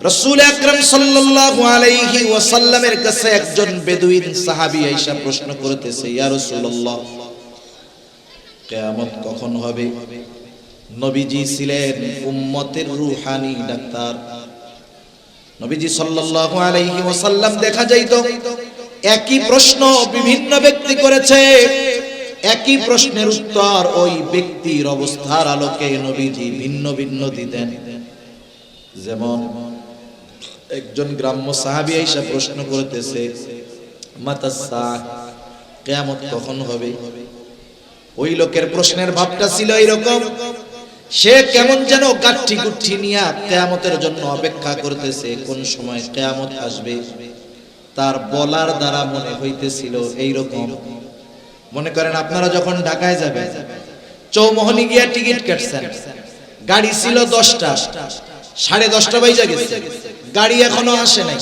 রাসূল আকরাম সাল্লাল্লাহু আলাইহি ওয়াসাল্লামের কাছে একজন বেদুইন সাহাবী আয়েশা প্রশ্ন করতেছে, ইয়া রাসূলুল্লাহ, কিয়ামত কখন হবে? নবীজি ছিলেন উম্মতের রূহানি ডাক্তার। নবীজি সাল্লাল্লাহু আলাইহি ওয়াসাল্লাম দেখা যাইতো একই প্রশ্ন বিভিন্ন ব্যক্তি করেছে, একই প্রশ্নের উত্তর ওই ব্যক্তির অবস্থার আলোকে নবীজি ভিন্ন ভিন্ন দিতেন। যেমন একজন গ্রাম্য সাহাবী আয়েশা প্রশ্ন করতেছে, মাতাসা, কিয়ামত কখন হবে? ওই লোকের প্রশ্নের ভাবটা ছিল এরকম, সে কেমন যেন গাঠি গুঠি নিয়ে কিয়ামতের জন্য অপেক্ষা করতেছে, কোন সময় কিয়ামত আসবে। তার বলার দ্বারা মনে হইতেছিল এইরকম, মনে করেন আপনারা যখন ঢাকায় যাবেন, চৌমোহনী গিয়া টিকিট কাটছেন, গাড়ি ছিল 10টা, 10:30 বাজে গেছে, গাড়ি এখনো আসে নাই,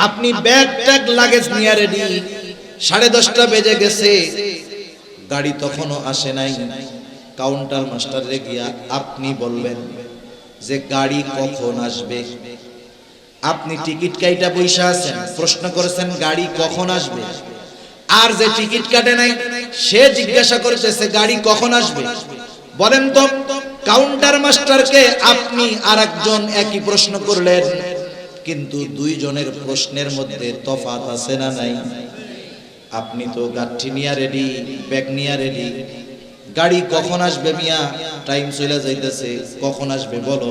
আপনি ব্যাগ ট্যাগ লাগেজ নিয়ে রেডি, 10:30 বেজে গেছে, গাড়ি তখনও আসে নাই। কাউন্টার মাস্টারে গিয়া আপনি বলবেন যে গাড়ি কখন আসবে। আপনি টিকিট কাইটা বইসা আছেন, প্রশ্ন করেছেন গাড়ি কখন আসবে, আর যে টিকিট কাটে নাই সে জিজ্ঞাসা করতেছে গাড়ি কখন আসবে। বলেন তো, কাউন্টার মাস্টারকে আপনি আরেকজন একই প্রশ্ন করলেন, কিন্তু দুইজনের প্রশ্নের মধ্যে তফাৎ আছে না নাই? আপনি তো গাঠি নিয়া রেডি, ব্যাগ নিয়া রেডি, গাড়ি কখন আসবে মিয়া, টাইম চলে যাইতেছে, কখন আসবে বলো।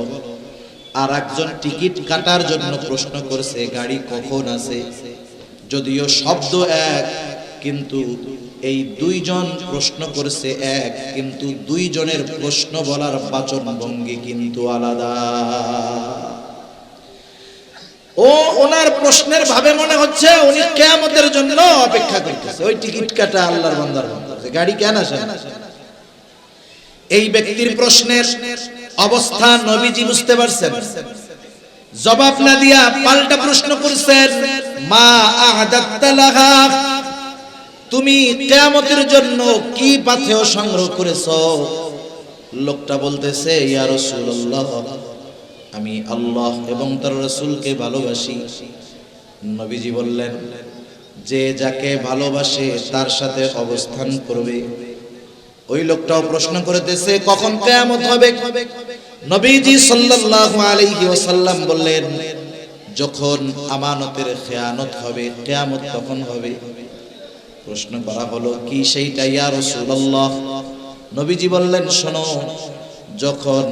আর একজন টিকিট কাটার জন্য প্রশ্ন করছে গাড়ি কখন আছে। যদিও শব্দ এক, কিন্তু এই দুইজন প্রশ্ন করছে এক, কিন্তু দুইজনের প্রশ্ন বলার বাচন ভঙ্গি কিন্তু আলাদা। ও ওনার প্রশ্নের ভাবে মনে হচ্ছে উনি কিয়ামতের জন্য অপেক্ষা করতেছে, ওই টিকিট কাটা আল্লাহর বান্দার বলতেছে গাড়ি কেন আসে না। এই ব্যক্তির প্রশ্নের অবস্থা নবীজি বুঝতে পারছেন, জবাব না দিয়া পাল্টা প্রশ্ন করছেন, মা আ'দাত্তা লাহা, তুমি কিয়ামতের জন্য কি পাথেয় সংগ্রহ করেছো? লোকটা বলতেছে, ইয়া রাসূলুল্লাহ, আমি আল্লাহ এবং তার রাসূলকে ভালোবাসি। নবীজি বললেন, যে যাকে ভালোবাসে তার সাথে অবস্থান করবে। ওই লোকটাও প্রশ্ন করতেছে কখন কিয়ামত হবে? নবীজি সাল্লাল্লাহু আলাইহি ওয়াসাল্লাম বললেন, যখন আমানতের খেয়ানত হবে, কিয়ামত তখন হবে। প্রশ্ন করা হলো, কি সেইটা ইয়া রাসূলুল্লাহ? নবীজি বললেন, শোনো, যখন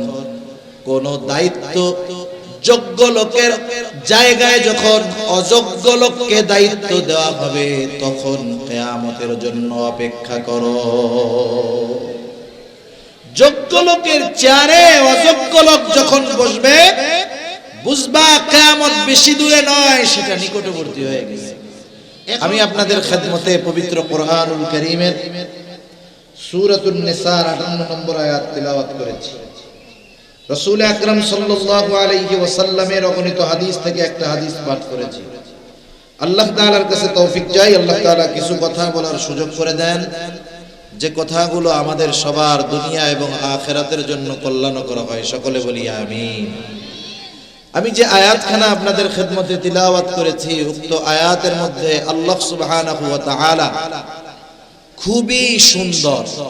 কোন দায়িত্ব যোগ্য লোকের জায়গায় যখন অযোগ্য লোককে দায়িত্ব দেওয়া হবে, তখন কিয়ামতের জন্য অপেক্ষা করো। যোগ্য লোকের চেয়ারে অযোগ্য লোক যখন বসবে, বুঝবা কিয়ামত বেশি দূরে নয়, সেটা নিকটবর্তী হয়ে গেছে। আমি আপনাদের খেদমতে পবিত্র কোরআনুল কারীমের সূরাতুন নিসার 58 নম্বর আয়াত তিলাওয়াত করেছি। রাসূল আকরাম সাল্লাল্লাহু আলাইহি ওয়াসাল্লামের অগণিত হাদিস থেকে একটা হাদিস পাঠ করেছি। আল্লাহ তাআলার কাছে তৌফিক চাই, আল্লাহ তাআলা কিছু কথা বলার সুযোগ করে দেন, যে কথাগুলো আমাদের সবার দুনিয়া এবং আখিরাতের জন্য কল্যাণকর হয়। সকলে বলি আমিন। আমি যে আয়াতখানা আপনাদের খেদমতে তিলাওয়াত করেছি, উক্ত আয়াতের মধ্যে আল্লাহ সুবহানাহু ওয়া তাআলা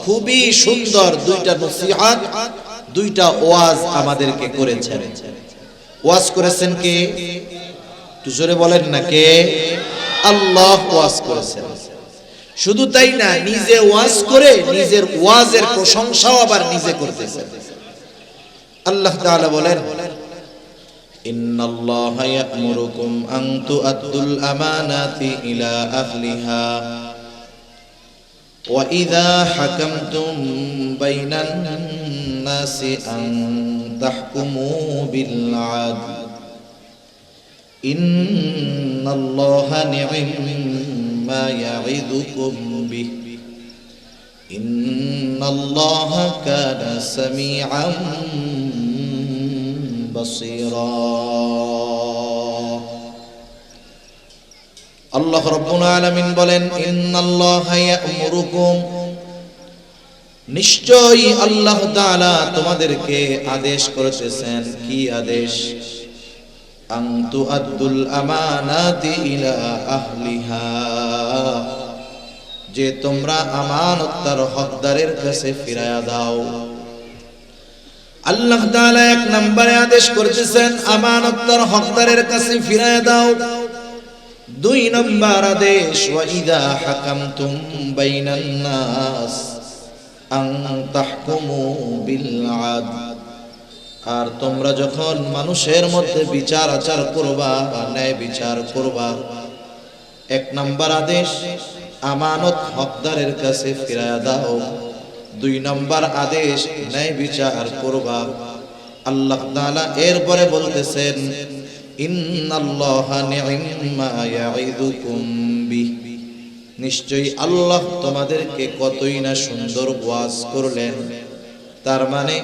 খুবই সুন্দর দুইটা নসিহত, দুইটা ওয়াজ আমাদেরকে করেছেন। ওয়াজ করেছেন কে? একটু জোরে বলেন না, কে? আল্লাহ ওয়াজ করেছেন। শুধু তাই না, নিজে ওয়াজ করে নিজের ওয়াজের প্রশংসাও আবার নিজে করতেছেন। আল্লাহ তাআলা বলেন, ইন্নাল্লাহা ইয়া'মুরুকুম আন তু'আদ্দুল আমানাতি ইলা আহলিহা ওয়া ইযা হাকামতুম বাইনান নাসি আন তাহকুমু বিল আদল ইন্নাল্লাহা নি'ম্মা ইয়া'iদুকুম বিহি ইন্নাল্লাহা কানা সামিআন বাসীরা। আল্লাহ রাব্বুল আলামিন বলেন, ইন্নাল্লাহা ইয়া'মুরুকুম, নিশ্চয়ই আল্লাহ তাআলা তোমাদেরকে আদেশ করেছেন। কি আদেশ? আন তুআদ্দুল আমানাতি ইলা আহলিহা, যে তোমরা আমানত তার হকদারের কাছে ফিরায়া দাও। আল্লাহ তাআলা এক নম্বরে আদেশ করতেছেন আমানত তার হকদারের কাছে ফিরায়া দাও। দুই নম্বর আদেশ ওয়া ইযা হাকামতুম বাইনান নাস আন তাহকুমু বিল আদল, আর তোমরা যখন মানুষের মধ্যে বিচার আচার করবা, ন্যায় বিচার করবা, এক নম্বর আদেশ আমানত হকদারের কাছে ফিরায়া দাও। দুই নম্বর আদেশ ন্যায় বিচার করবা। আল্লাহ তাআলা এরপরে বলতেছেন ইন্নাল্লাহা নি'ম্মা ইয়াইদুকুম বিহ, নিশ্চয়ই আল্লাহ তোমাদেরকে কতই না সুন্দর ওয়াজ করলেন। তার মানে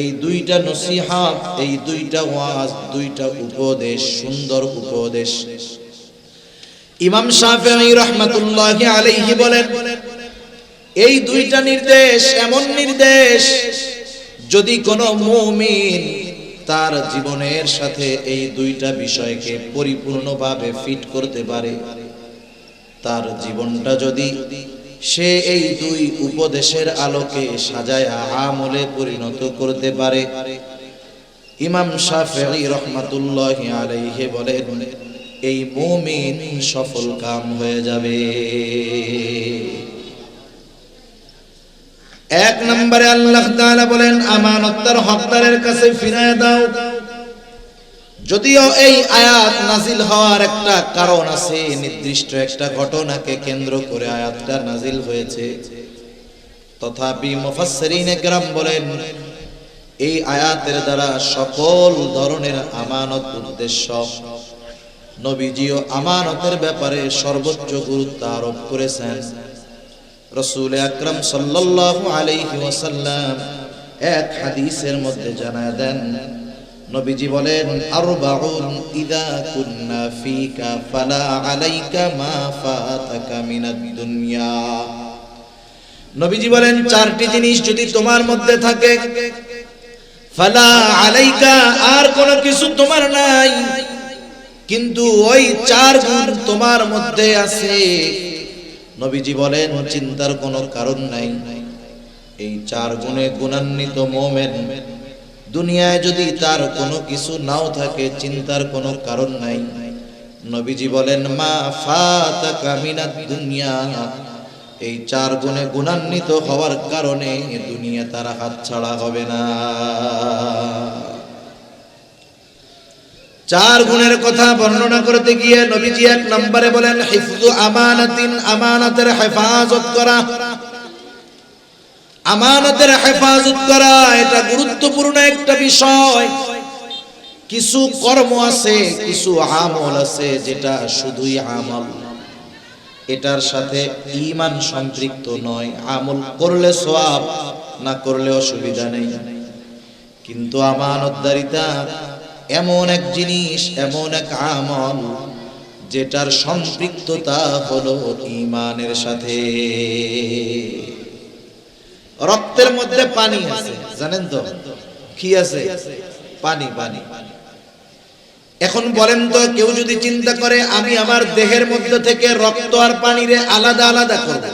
এই দুইটা নসিহত, এই দুইটা ওয়াজ, দুইটা উপদেশ, সুন্দর উপদেশ। ইমাম শাফিঈ রাহমাতুল্লাহি আলাইহি বলেন, এই দুইটা নির্দেশ এমন নির্দেশ, যদি কোনো মুমিন তার জীবনের সাথে এই দুইটা বিষয়কে পরিপূর্ণভাবে ফিট করতে পারে, তার জীবনটা যদি সে এই দুই উপদেশের আলোকে সাজায়া আমলে পরিণত করতে পারে, ইমাম শাফিঈ রাহমাতুল্লাহি আলাইহি বলেন এই মুমিন সফল কাম হয়ে যাবে। এক নম্বরে আল্লাহ তাআলা বলেন আমানত তার হকদারের কাছে ফিরায় দাও। যদিও এই আয়াত নাজিল হওয়ার একটা কারণ আছে, নির্দিষ্ট একটা ঘটনাকে কেন্দ্র করে আয়াতটা নাজিল হয়েছে, তথাপি মুফাসসিরিনে কেরাম বলেন এই আয়াতের দ্বারা সকল ধরনের আমানত উদ্দেশ্য। নবীজিও আমানতের ব্যাপারে সর্বোচ্চ গুরুত্ব আরোপ করেছেন। রাসূল আকরাম সাল্লাল্লাহু আলাইহি ওয়াসাল্লাম এক হাদিসের মধ্যে জানায় দেন, নবীজি বলেন আরবাউন ইযা কুন্না ফিকা ফালা আলাইকা মা ফাতাকা মিনাদ দুনিয়া। নবীজি বলেন চারটি জিনিস যদি তোমার মধ্যে থাকে, ফালা আলাইকা, আর কোনো কিছু তোমার নাই, কিন্তু ওই চার গুণ তোমার মধ্যে আছে, নবীজি বলেন চিন্তার কোনো কারণ নাই। এই চার গুণে গুণান্বিত মুমিন দুনিয়ায় যদি তার কোনো কিছু নাও থাকে, চিন্তার কোনো কারণ নাই। নবীজি বলেন মা ফাতাকা মিনাদ দুনিয়া, এই চার গুণে গুণান্বিত হওয়ার কারণে দুনিয়া তার হাতছাড়া হবে না। চার গুণের কথা বর্ণনা করতে গিয়ে নবীজি এক নম্বরে বলেন হিফযু আমানাতিন, আমানতের হেফাজত করা। আমানতের হেফাজত করা এটা গুরুত্বপূর্ণ একটা বিষয়। কিছু কর্ম আছে, কিছু আমল আছে যেটা শুধুই আমল, এটার সাথে ঈমান সম্পৃক্ত নয়। আমল করলে সওয়াব, না করলে অসুবিধা নেই। কিন্তু আমানতদারিতা এমন এক জিনিস, এমন এক আমল যেটার সম্পৃক্ততা হলো ঈমানের সাথে। রক্তের মধ্যে পানি আছে, জানেন তো কি আছে? পানি। পানি। এখন বলেন তো, কেউ যদি চিন্তা করে আমি আমার দেহের মধ্যে থেকে রক্ত আর পানিরে আলাদা আলাদা করব,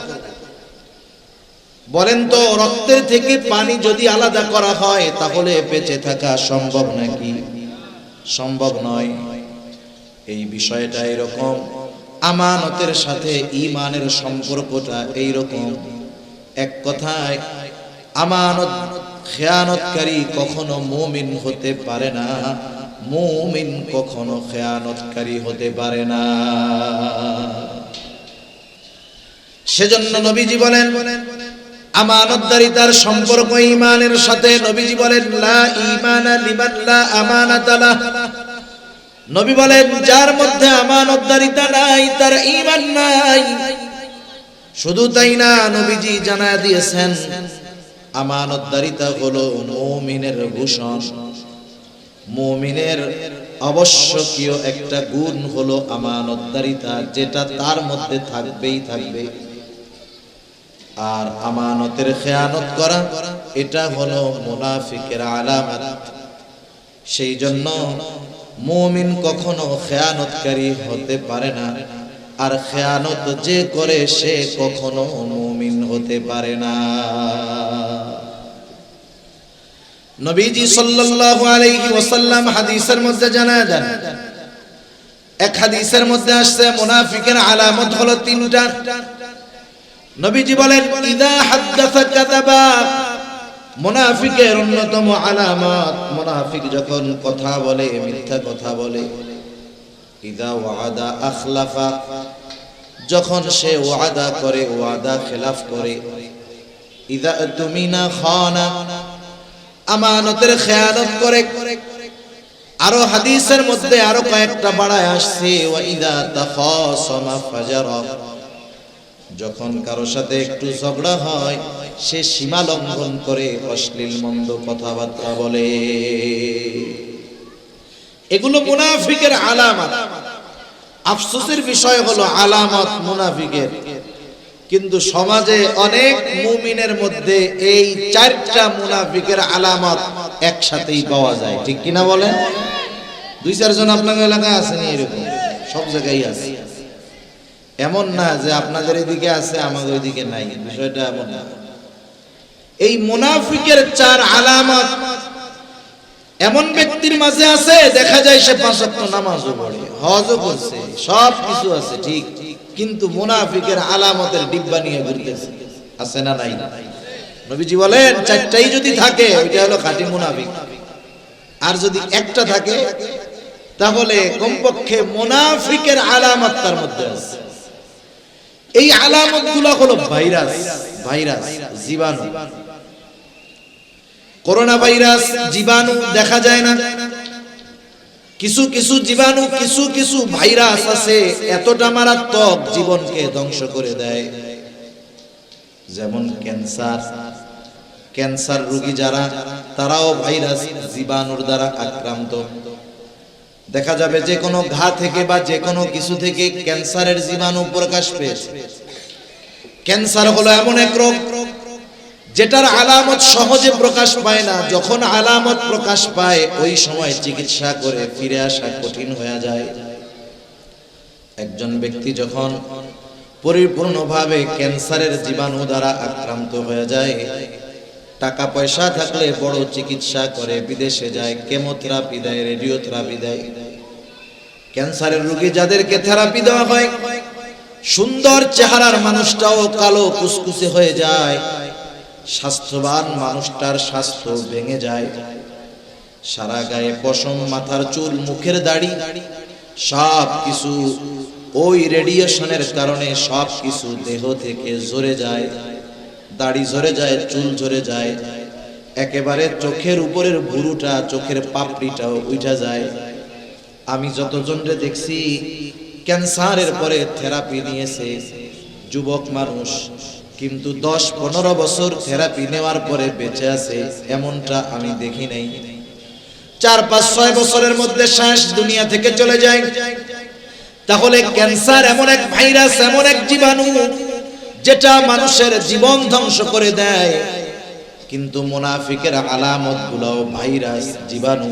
বলেন তো রক্তের থেকে পানি যদি আলাদা করা হয় তাহলে বেঁচে থাকা সম্ভব নাকি? সম্ভব নয়। এই বিষয়টা এরকম, আমানতের সাথে ঈমানের সম্পর্কটা এইরকম। এক কথায় আমানত খেয়ানতকারী কখনো মুমিন হতে পারে না, মুমিন কখনো খেয়ানতকারী হতে পারে না। সেজন্য নবীজি বলেন আমানতদারিতার সম্পর্ক ঈমানের সাথে। নবীজি বলেন লা ঈমানা লিমান লা আমানাতা লাহ। নবী বলেন যার মধ্যে আমানতদারিতা নাই তার ঈমান নাই। শুধু তাই না, নবীজি জানায় দিয়েছেন আমানতদারিতা হলো মুমিনের ভূষণ। মুমিনের আবশ্যকীয় একটা গুণ হলো আমানতদারিতা, যেটা তার মধ্যে থাকবেই থাকবে। আর আমানতের খেয়ানত করা এটা হলো মুনাফিকের আলামত। সেই জন্য মুমিন কখনো খেয়ানতকারী হতে পারে না, আর খেয়ানত যে করে সে কখনো মুমিন হতে পারে না। নবীজি সাল্লাল্লাহু আলাইহি ওয়াসাল্লাম হাদিসের মধ্যে জানালেন, এক হাদিসের মধ্যে আসছে মুনাফিকের আলামত হলো তিনটা। নবীজি বলেন, ইদা হাদাসা কাযাবা, মুনাফিকের অন্যতম আলামত, মুনাফিক যখন কথা বলে মিথ্যা কথা বলে। ইদা ওয়াদা আখলাফা, যখন সে ওয়াদা করে ওয়াদা খেলাফ করে। ইদা তুমিনা খানা, আমানতের খেয়ানত করে। আরো হাদিসের মধ্যে আরো কয়েকটা বাড়ায় আসছে, ওয়া ইদা তাখাসামা ফাজারা, যখন কারো সাথে একটু ঝগড়া হয় সে সীমা লঙ্ঘন করে অশ্লীল মন্দ কথাবার্তা বলে। এগুলো মুনাফিকের আলামত। আফসোসের বিষয় হলো আলামত মুনাফিকের, কিন্তু সমাজে অনেক মুমিনের মধ্যে এই চারটা মুনাফিকের আলামত একসাথেই পাওয়া যায়, ঠিক কিনা বলেন? দুই চারজন আপনার এলাকায় আছেন এরকম, সব জায়গায় আছে। এমন না যে আপনাদের এদিকে আছে আমাদের ওইদিকে নাই, বিষয়টা এমন না। এই মুনাফিকের চার আলামত এমন ব্যক্তির মাঝে আছে, দেখা যায় সে 5 ওয়াক্ত নামাজও পড়ে, হজও করছে, সব কিছু আছে ঠিক, কিন্তু মুনাফিকের আলামতের ডিব্বা নিয়ে ঘুরতেছে, আছে না নাই? নবীজি বলেন, চারটাই যদি থাকে ওইটা হলো খাঁটি মুনাফিক, আর যদি একটা থাকে তাহলে কমপক্ষে মুনাফিকের আলামত তার মধ্যে আছে। এই আলামতগুলো হলো ভাইরাস, জীবাণু। করোনা ভাইরাস জীবাণু দেখা যায় না, কিছু কিছু জীবাণু, কিছু কিছু ভাইরাস আছে এতটা মারাত্মক জীবনকে ধ্বংস করে দেয়। যেমন ক্যান্সার রোগী যারা, তারাও ভাইরাস জীবাণুর দ্বারা আক্রান্ত। দেখা যাবে যে কোনো ঘা থেকে বা যে কোনো কিছু থেকে ক্যান্সারের জীবাণু প্রকাশ পেয়েছে। ক্যান্সার হলো এমন এক রোগ যেটার আলামত সহজে প্রকাশ পায় না, যখন আলামত প্রকাশ পায় ওই সময় চিকিৎসা করে ফিরে আসা কঠিন হয়ে যায়। একজন ব্যক্তি যখন পরিপূর্ণভাবে ক্যান্সারের জীবাণু দ্বারা আক্রান্ত হয়ে যায়, টাকা পয়সা থাকলে বড় চিকিৎসা করে বিদেশে যায়, কেমোথেরাপি দেয়, রেডিওথেরাপি দেয়। ক্যান্সারের রোগী যাদেরকে থেরাপি দেওয়া হয়, সুন্দর চেহারার মানুষটাও কালো কুচকুচে হয়ে যায়, স্বাস্থ্যবান মানুষটার স্বাস্থ্য ভেঙে যায়, সারা গায়ে পশম, মাথার চুল, মুখের দাড়ি সব কিছু ওই রেডিয়েশনের কারণে সব কিছু দেহ থেকে ঝরে যায়, দাড়ি ঝরে যায়, চুল ঝরে যায়, একেবারে চোখের উপরের ভুরুটা, চোখের পাপড়িটাও উঠা যায়। আমি যতজনরে দেখছি ক্যান্সারের পরে থেরাপি নিয়েছে যুবক মানুষ, কিন্তু 10-15 বছর থেরাপি নেওয়ার পরে বেঁচে আছে এমনটা আমি দেখি নাই। 4-5-6 বছরের মধ্যে শেষ, দুনিয়া থেকে চলে যায়। তাহলে ক্যান্সার এমন এক ভাইরাস, এমন এক জীবাণু যেটা মানুষের জীবন ধ্বংস করে দেয়। কিন্তু মুনাফিকের আলামত গুলো ভাইরাস, জীবাণু,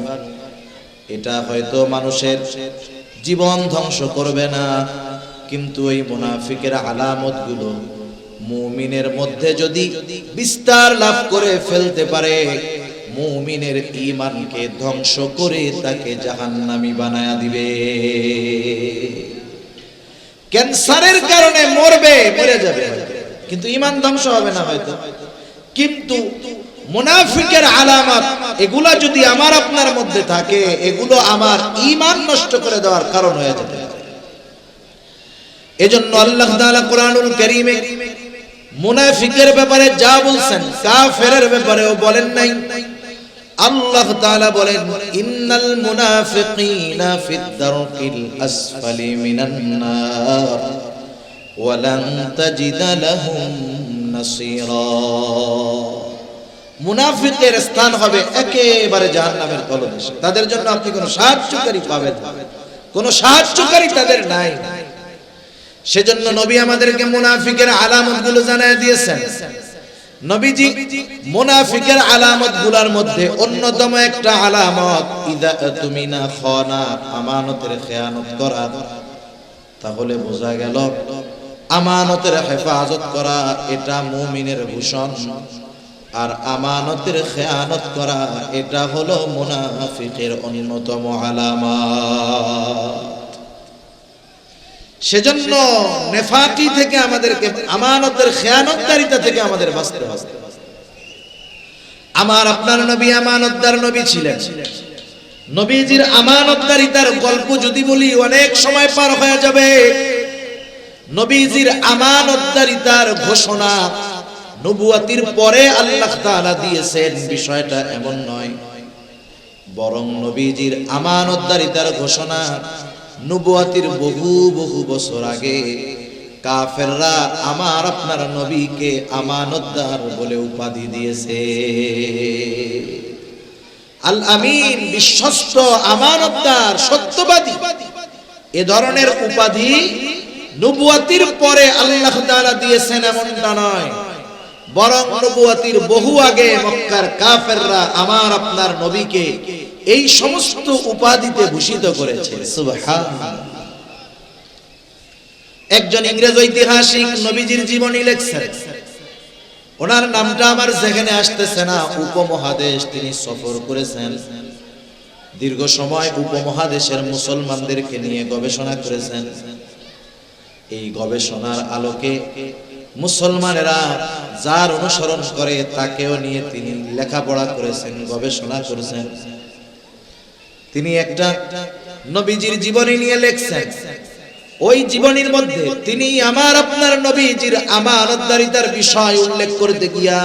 এটা হয়তো মানুষের জীবন ধ্বংস করবে না, কিন্তু এই মুনাফিকের আলামত গুলো মুমিনের মধ্যে যদি বিস্তার লাভ করে ফেলতে পারে, মুমিনের ঈমানকে ধ্বংস করে তাকে জাহান্নামী বানায়া দিবে। ক্যান্সারের কারণে মরবে, মরে যাবে, কিন্তু ঈমান ধ্বংস হবে না হয়তো। কিন্তু মুনাফিকের আলামত এগুলা যদি আমার আপনার মধ্যে থাকে, এগুলো আমার ঈমান নষ্ট করে দেওয়ার কারণ হয়ে যেতে পারে। এজন্য আল্লাহ তাআলা কোরআনুল কারীমে মুনাফিকের ব্যাপারে যা বলছেন, কাফেরের ব্যাপারেও বলেন নাই। আল্লাহ তাআলা বলেন, ইন্নাল মুনাফিকিনা ফিদ দারকিল আসফালি মিনান নার ওয়া লান তাজিদা লাহুম নাসীরা। মুনাফিকের স্থান হবে একেবারে জাহান্নামের তলদেশে, তাদের জন্য আপনি কোনো সাহায্যকারী পাবেন না, কোনো সাহায্যকারী তাদের নাই। সেজন্য নবী আমাদেরকে মুনাফিকের আলামতগুলো জানায় দিয়েছেন। নবীজি মুনাফিকের আলামত গুলার মধ্যে অন্যতম একটা আলামত ইদা তুমিনা খানা, আমানতের খেয়ানত করা। তাহলে বোঝা গেল আমানতের হেফাজত করা এটা মুমিনের ভূষণ, আর আমানতের খেয়ানত করা এটা হলো মুনাফিকের অন্যতম আলামত। সেজন্য নেফাকি থেকে আমাদেরকে, আমানতের খেয়ানতকারিতা থেকে আমাদের বাঁচতে হবে। আমার আপনার নবী আমানতদার নবী ছিলেন। নবীজির আমানতদারিতার গল্প যদি বলি অনেক সময় পার হয়ে যাবে। নবীজির আমানতদারিতার ঘোষণা নবুয়াতির পরে আল্লাহ তাআলা দিয়েছেন, বিষয়টা এমন নয়, বরং নবীজির আমানতদারিতার ঘোষণা নবুয়াতির বহু বহু বছর আগে কাফেররা আমার আপনার নবীকে আমানতদার বলে উপাধি দিয়েছে। আল আমিন, বিশ্বস্ত, আমানতদার, সত্যবাদী, এ ধরনের উপাধি নবুয়াতির পরে আল্লাহ তাআলা দিয়েছেন এমনটা নয়, বরং নবুয়াতির বহু আগে মক্কার কাফেররা আমার আপনার নবীকে এই সমস্ত উপাধিতে ভূষিত করেছে। সুবহানাল্লাহ। একজন ইংরেজ ঐতিহাসিক নবীজির জীবনী লিখছেন, ওনার নামটা আমার যেখানে আসতেছে না। উপমহাদেশ তিনি সফর করেছেন, দীর্ঘ সময় উপমহাদেশের মুসলমানদেরকে নিয়ে গবেষণা করেছেন। এই গবেষণার আলোকে মুসলমানেরা যার অনুসরণ করে তাকেও নিয়ে তিনি লেখাপড়া করেছেন, গবেষণা করেছেন। তিনি একটা নবীজির জীবনী নিয়ে লিখছেন। ওই জীবনীর মধ্যে তিনি আমার আপনার নবীজির আমানতদারিতার বিষয় উল্লেখ করতে গিয়া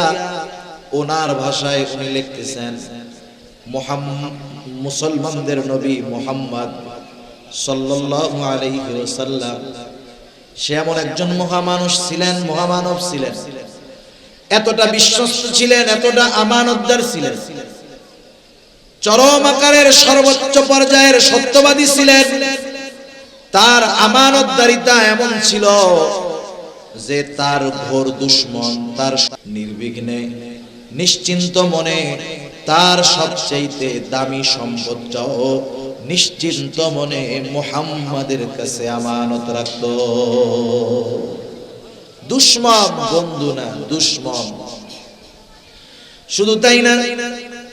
ওনার ভাষায় উনি লিখতেছেন, মুসলমানদের নবী মুহাম্মদ সাল্লাল্লাহু আলাইহি ওয়াসাল্লাম সে এমন একজন মহামানুষ ছিলেন, মহামানব ছিলেন, এতটা বিশ্বস্ত ছিলেন, এতটা আমানতদার ছিলেন, চরম আকারের সর্বোচ্চ পর্যায়ের সত্যবাদী ছিলেন। তার আমানতদারিতা এমন ছিল যে তার ঘোর দুশমন তার নির্বিঘ্নে নিশ্চিন্ত মনে তার সবচেয়ে দামি সম্পদটাও নিশ্চিন্ত মনে মুহাম্মাদের কাছে আমানত রাখত। দুশমন বন্ধু না, দুশমন। শুধু তাই না,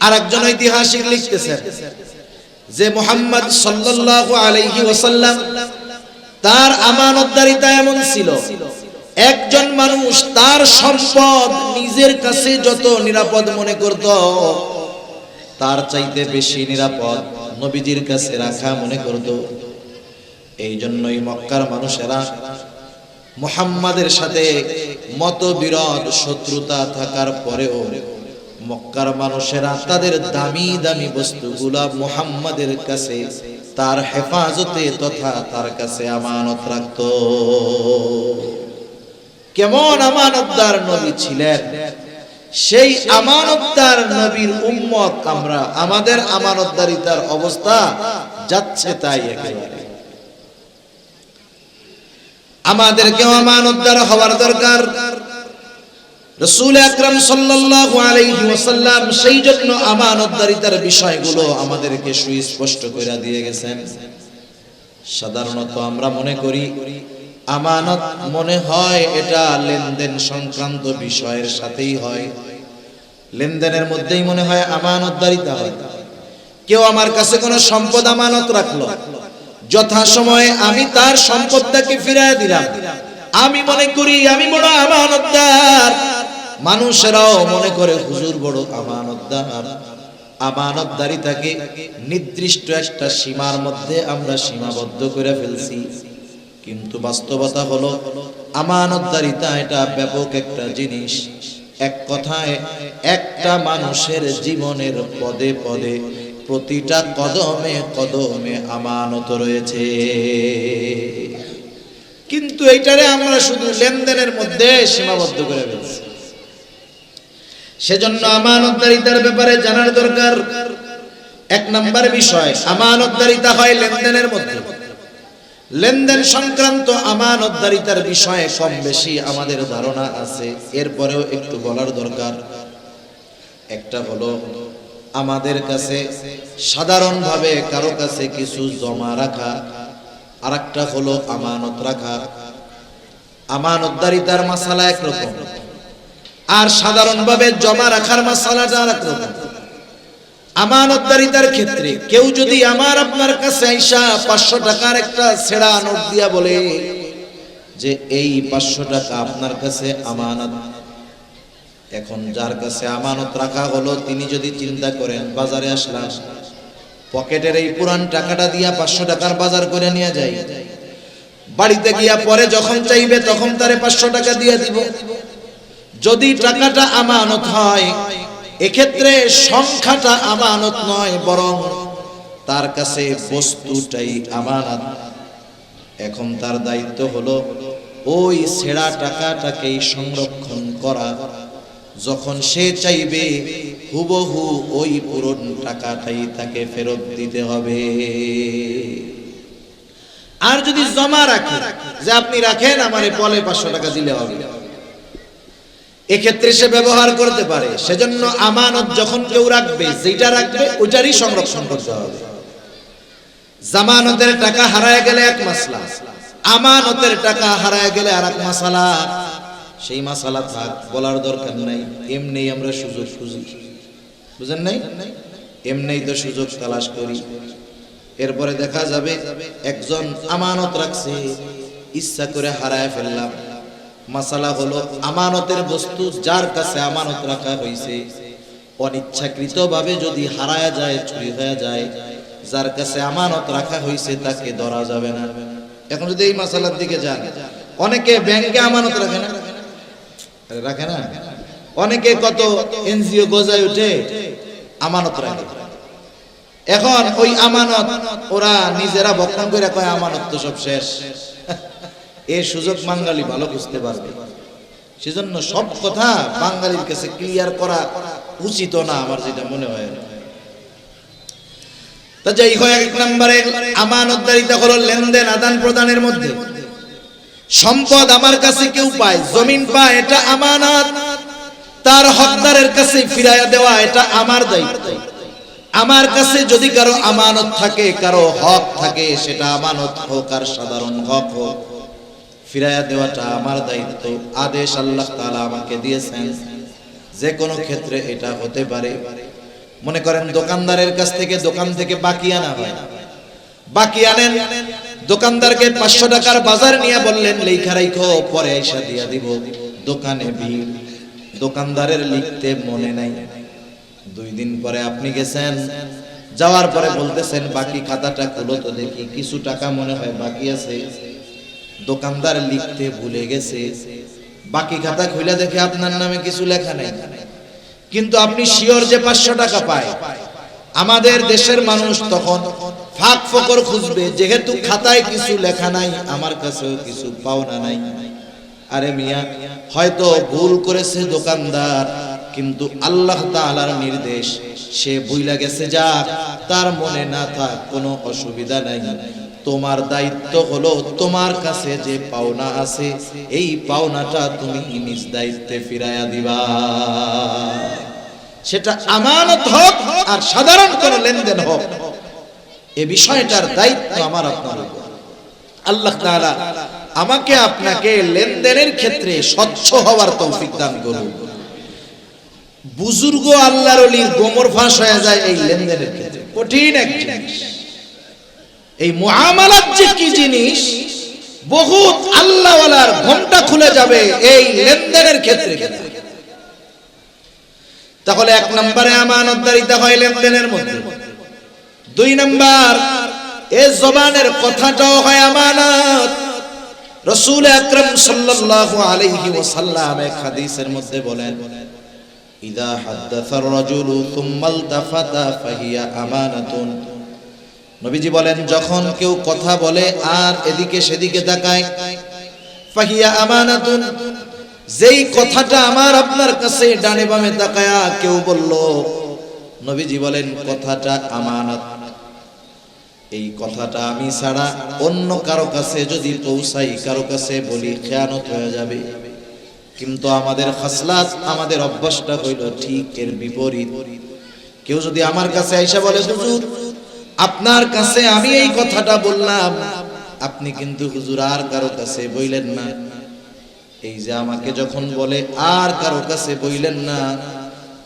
আরেকজন ঐতিহাসিক লিখতেছেন যে মুহাম্মদ সাল্লাল্লাহু আলাইহি ওয়াসাল্লাম তার আমানতদারিতা এমন ছিল, একজন মানুষ তার সম্পদ নিজের কাছে যত নিরাপদ মনে করত, তার চাইতে বেশি নিরাপদ নবীজির কাছে রাখা মনে করত। এই জন্যই মক্কার মানুষেরা মুহাম্মাদের সাথে মতবিরোধ, শত্রুতা থাকার পরেও মক্কার মানুষেরা তাদের দামি দামি বস্তুগুলা মুহাম্মাদের কাছে তার হেফাজতে তথা তার কাছে আমানত রাখত। কেমন আমানতদার নবী ছিলেন! সেই আমানতদার নবীর উম্মত আমরা, আমাদের আমানতদারিতার অবস্থা যাচ্ছে তাই। একেবারে আমাদেরকেও আমানতদার হওয়ার দরকার। রাসূল আকরাম সাল্লাল্লাহু আলাইহি ওয়াসাল্লাম সেই জন্য আমানতদারিতার বিষয়গুলো আমাদেরকে সুস্পষ্ট করে দিয়ে গেছেন। সাধারণত আমরা মনে করি আমানত মনে হয় এটা লেনদেন সংক্রান্ত বিষয়ের সাথেই হয়, লেনদেনের মধ্যেই মনে হয় আমানতদারিতা হয়। কেউ আমার কাছে কোনো সম্পদ আমানত রাখলো, যথাসময়ে আমি তার সম্পদটাকে ফিরিয়ে দিলাম, আমি মনে করি আমি বড় আমানতদার। মানুষেরাও মনে করে হুজুর বড় আমানতদার। আমানতদারিতাকে নির্দিষ্ট একটা সীমার মধ্যে আমরা সীমাবদ্ধ করে ফেলছি, কিন্তু বাস্তবতা হলো আমানতদারিতা এটা ব্যাপক একটা জিনিস। এক কথায় একটা মানুষের জীবনের পদে পদে প্রতিটা কদমে কদমে আমানত রয়েছে, কিন্তু এইটারে আমরা শুধু লেনদেনের মধ্যে সীমাবদ্ধ করে ফেলছি। সেজন্য আমানতদারিতার ব্যাপারে জানার দরকার। এক নাম্বার বিষয়, আমানতদারিতা হয় লেনদেনের মধ্যে। লেনদেন সংক্রান্ত আমানতদারিতার বিষয়ে কম বেশি আমাদের ধারণা আছে, এরপরেও একটু বলার দরকার। একটা হলো আমাদের কাছে সাধারণভাবে কারো কাছে কিছু জমা রাখা, আর একটা হলো আমানত রাখা। আমানতদারিতার মাসালা একরকম, আর সাধারণভাবে জমা রাখার মাসালাটা আরেকরকম। আমানতদারিতার ক্ষেত্রে কেউ যদি আমার আপনার কাছে আইসা 500 টাকার একটা ছেঁড়া নোট দিয়া বলে যে এই 500 টাকা আপনার কাছে আমানত, এখন যার কাছে আমানত রাখা হলো তিনি যদি চিন্তা করেন বাজারে আসলাম, পকেটের এই পুরান টাকাটা দিয়া 500 টাকার বাজার করে নিয়ে যাই, বাড়িতে গিয়া পরে যখন চাইবে তখন তারে 500 টাকা দিয়ে দিব। যদি টাকাটা আমানত হয়, এক্ষেত্রে সংখ্যাটা আমানত নয়, বরং তার কাছে বস্তুটাই আমানত। এখন তার দায়িত্ব হলো ওই ছেঁড়া টাকাটাকেই সংরক্ষণ করা, যখন সে চাইবে হুবহু ওই পুরন টাকাটাই তাকে ফেরত দিতে হবে। আর যদি জমা রাখে যে আপনি রাখেন আমারে বলে 500 টাকা দিলে হবে, এক্ষেত্রে সে ব্যবহার করতে পারে। সেজন্য আমানত যখন কেউ রাখবে, যেটা রাখবে ওইটারই সংরক্ষণ করতে হবে। জামানতের টাকা হারায় গেলে এক মাসলা, আমানতের টাকা হারায় গেলে আর এক মাসালা। সেই মাসালা থাক, বলার দরকার নাই, এমনি আমরা সুযোগ খুঁজি, বুঝেন নাই? এমনি তো সুযোগ তালাশ করি। এরপরে দেখা যাবে একজন আমানত রাখছে, ইচ্ছা করে হারায় ফেললাম। মাসালা হলো আমানতের বস্তু যার কাছে আমানত রাখা হয়েছে অনিচ্ছাকৃতভাবে যদি হারায় যায়, চুরি হয়ে যায়, যার কাছে আমানত রাখা হয়েছে তাকে ধরা যাবে না। এখন যদি এই মাসালার দিকে যান, অনেকে ব্যাংকে আমানত রাখে না, রাখে না, অনেকে কত এনজিও গজায় উঠে আমানত রাখে। এখন ওই আমানত ওরা নিজেরা বক্ষণ করে কয় আমানত তো সব শেষ। এই সুযোগ বাঙালি ভালো বুঝতে পারবে। সেজন্য সব কথা বাঙালির কাছে ক্লিয়ার করা উচিত না, আমার যেটা মনে হয়। তা যাই হোক, এক নম্বরে আমানতদারিতা হলো লেনদেন আদান প্রদানের মধ্যে। সম্পদ আমার কাছে কেউ পায়, জমিন পায়, এটা আমানত। তার হকদারের কাছে ফিরাইয়া দেওয়া এটা আমার দায়িত্ব। আমার কাছে যদি কারো আমানত থাকে, কারো হক থাকে, সেটা আমানত হোক আর সাধারণ হক হোক, ফিরাইয়া দেওয়াটা আমার দায়িত্ব। আদেশ আল্লাহ তাআলা আমাকে দিয়েছেন। যে কোনো ক্ষেত্রে এটা হতে পারে। মনে করেন দোকানদারের কাছ থেকে দোকান থেকে বাকি আনা হয়, বাকি আনেন, দোকানদারকে 500 টাকার বাজার নিয়ে বললেন লেখা রাখো, পরে এসে দিয়া দিব। দোকানে ভিড়, দোকানদারের লিখতে মনে নাই। 2 দিন পরে আপনি গেছেন, যাওয়ার পরে বলতেছেন বাকি খাতাটা খুলো তো দেখি, কিছু টাকা মনে হয় বাকি আছে। দোকানদার লিখতে ভুলে গেছে, বাকি খাতা খুলে দেখে আপনার নামে কিছু লেখা নেই, কিন্তু আপনি শিওর যে 500 টাকা পায়। আমাদের দেশের মানুষ তখন ফাঁক ফকর খুঁজবে, যেহেতু খাতায় কিছু লেখা নাই, আমার কাছেও কিছু পাওনা নাই। আরে মিয়া, হয়তো ভুল করেছে দোকানদার, কিন্তু আল্লাহ তাআলার নির্দেশ, সে ভুইলা গেছে, যাক, তার মনে না থাক, কোনো অসুবিধা নাই। তোমার দায়িত্ব হলো তোমার কাছে যে পাওনা আছে, এই পাওনাটা তুমি নিজ দায়িত্বে ফিরাইয়া দিবা। সেটা আমানত হোক আর সাধারণ কোনো লেনদেন হোক, এই বিষয়টার দায়িত্ব আমার আপনার উপর। আল্লাহ তাআলা আমাকে আপনাকে লেনদেনের ক্ষেত্রে স্বচ্ছ হওয়ার তৌফিক দান করুন। বুজুর্গ আল্লাহর ওলির গোমর ফাঁস হয়ে যায় এই লেনদেনের ক্ষেত্রে। কঠিন এক জিনিস এই মুআমালাত, যে কি জিনিস, বহুত আল্লাহওয়ালার ঘোমটা খুলে যাবে এই লেনদেনের ক্ষেত্রে। তাহলে 1 নম্বরে আমানতদারিতা হয় লেনদেনের মধ্যে। 2 নম্বর, এই জবানের কথাটাও হয় আমানত। রাসূল আকরাম সাল্লাল্লাহু আলাইহি ওয়াসাল্লাম এক হাদিসের মধ্যে বলেন, ইযা হাদাসার রাজুলু সুম্মা ইলতাফাতা ফাহিয়া আমানাতুন। নবীজি বলেন, যখন কেউ কথা বলে আর এদিকে সেদিকে তাকায়, ফাহিয়া আমানাতুন, যেই কথাটা আমার আপনার কাছে ডানে বামে তাকায়া কেউ বলল, নবীজি বলেন কথাটা আমানত। এই কথাটা আমি ছাড়া অন্য কারো কাছে যদি পৌঁছাই, কারো কাছে বলি, খেয়ানত হয়ে যাবে। কিন্তু আমাদের খাসলাত, আমাদের অভ্যাসটা হইল ঠিক এর বিপরীত। কেউ যদি আমার কাছে আইসা বলে, হুজুর আপনার কাছে আমি এই কথাটা বললাম, আপনি কিন্তু হুজুর আর কারো কাছে বইলেন না। এই যে আমাকে যখন বলে আর কারো কাছে বইলেন না,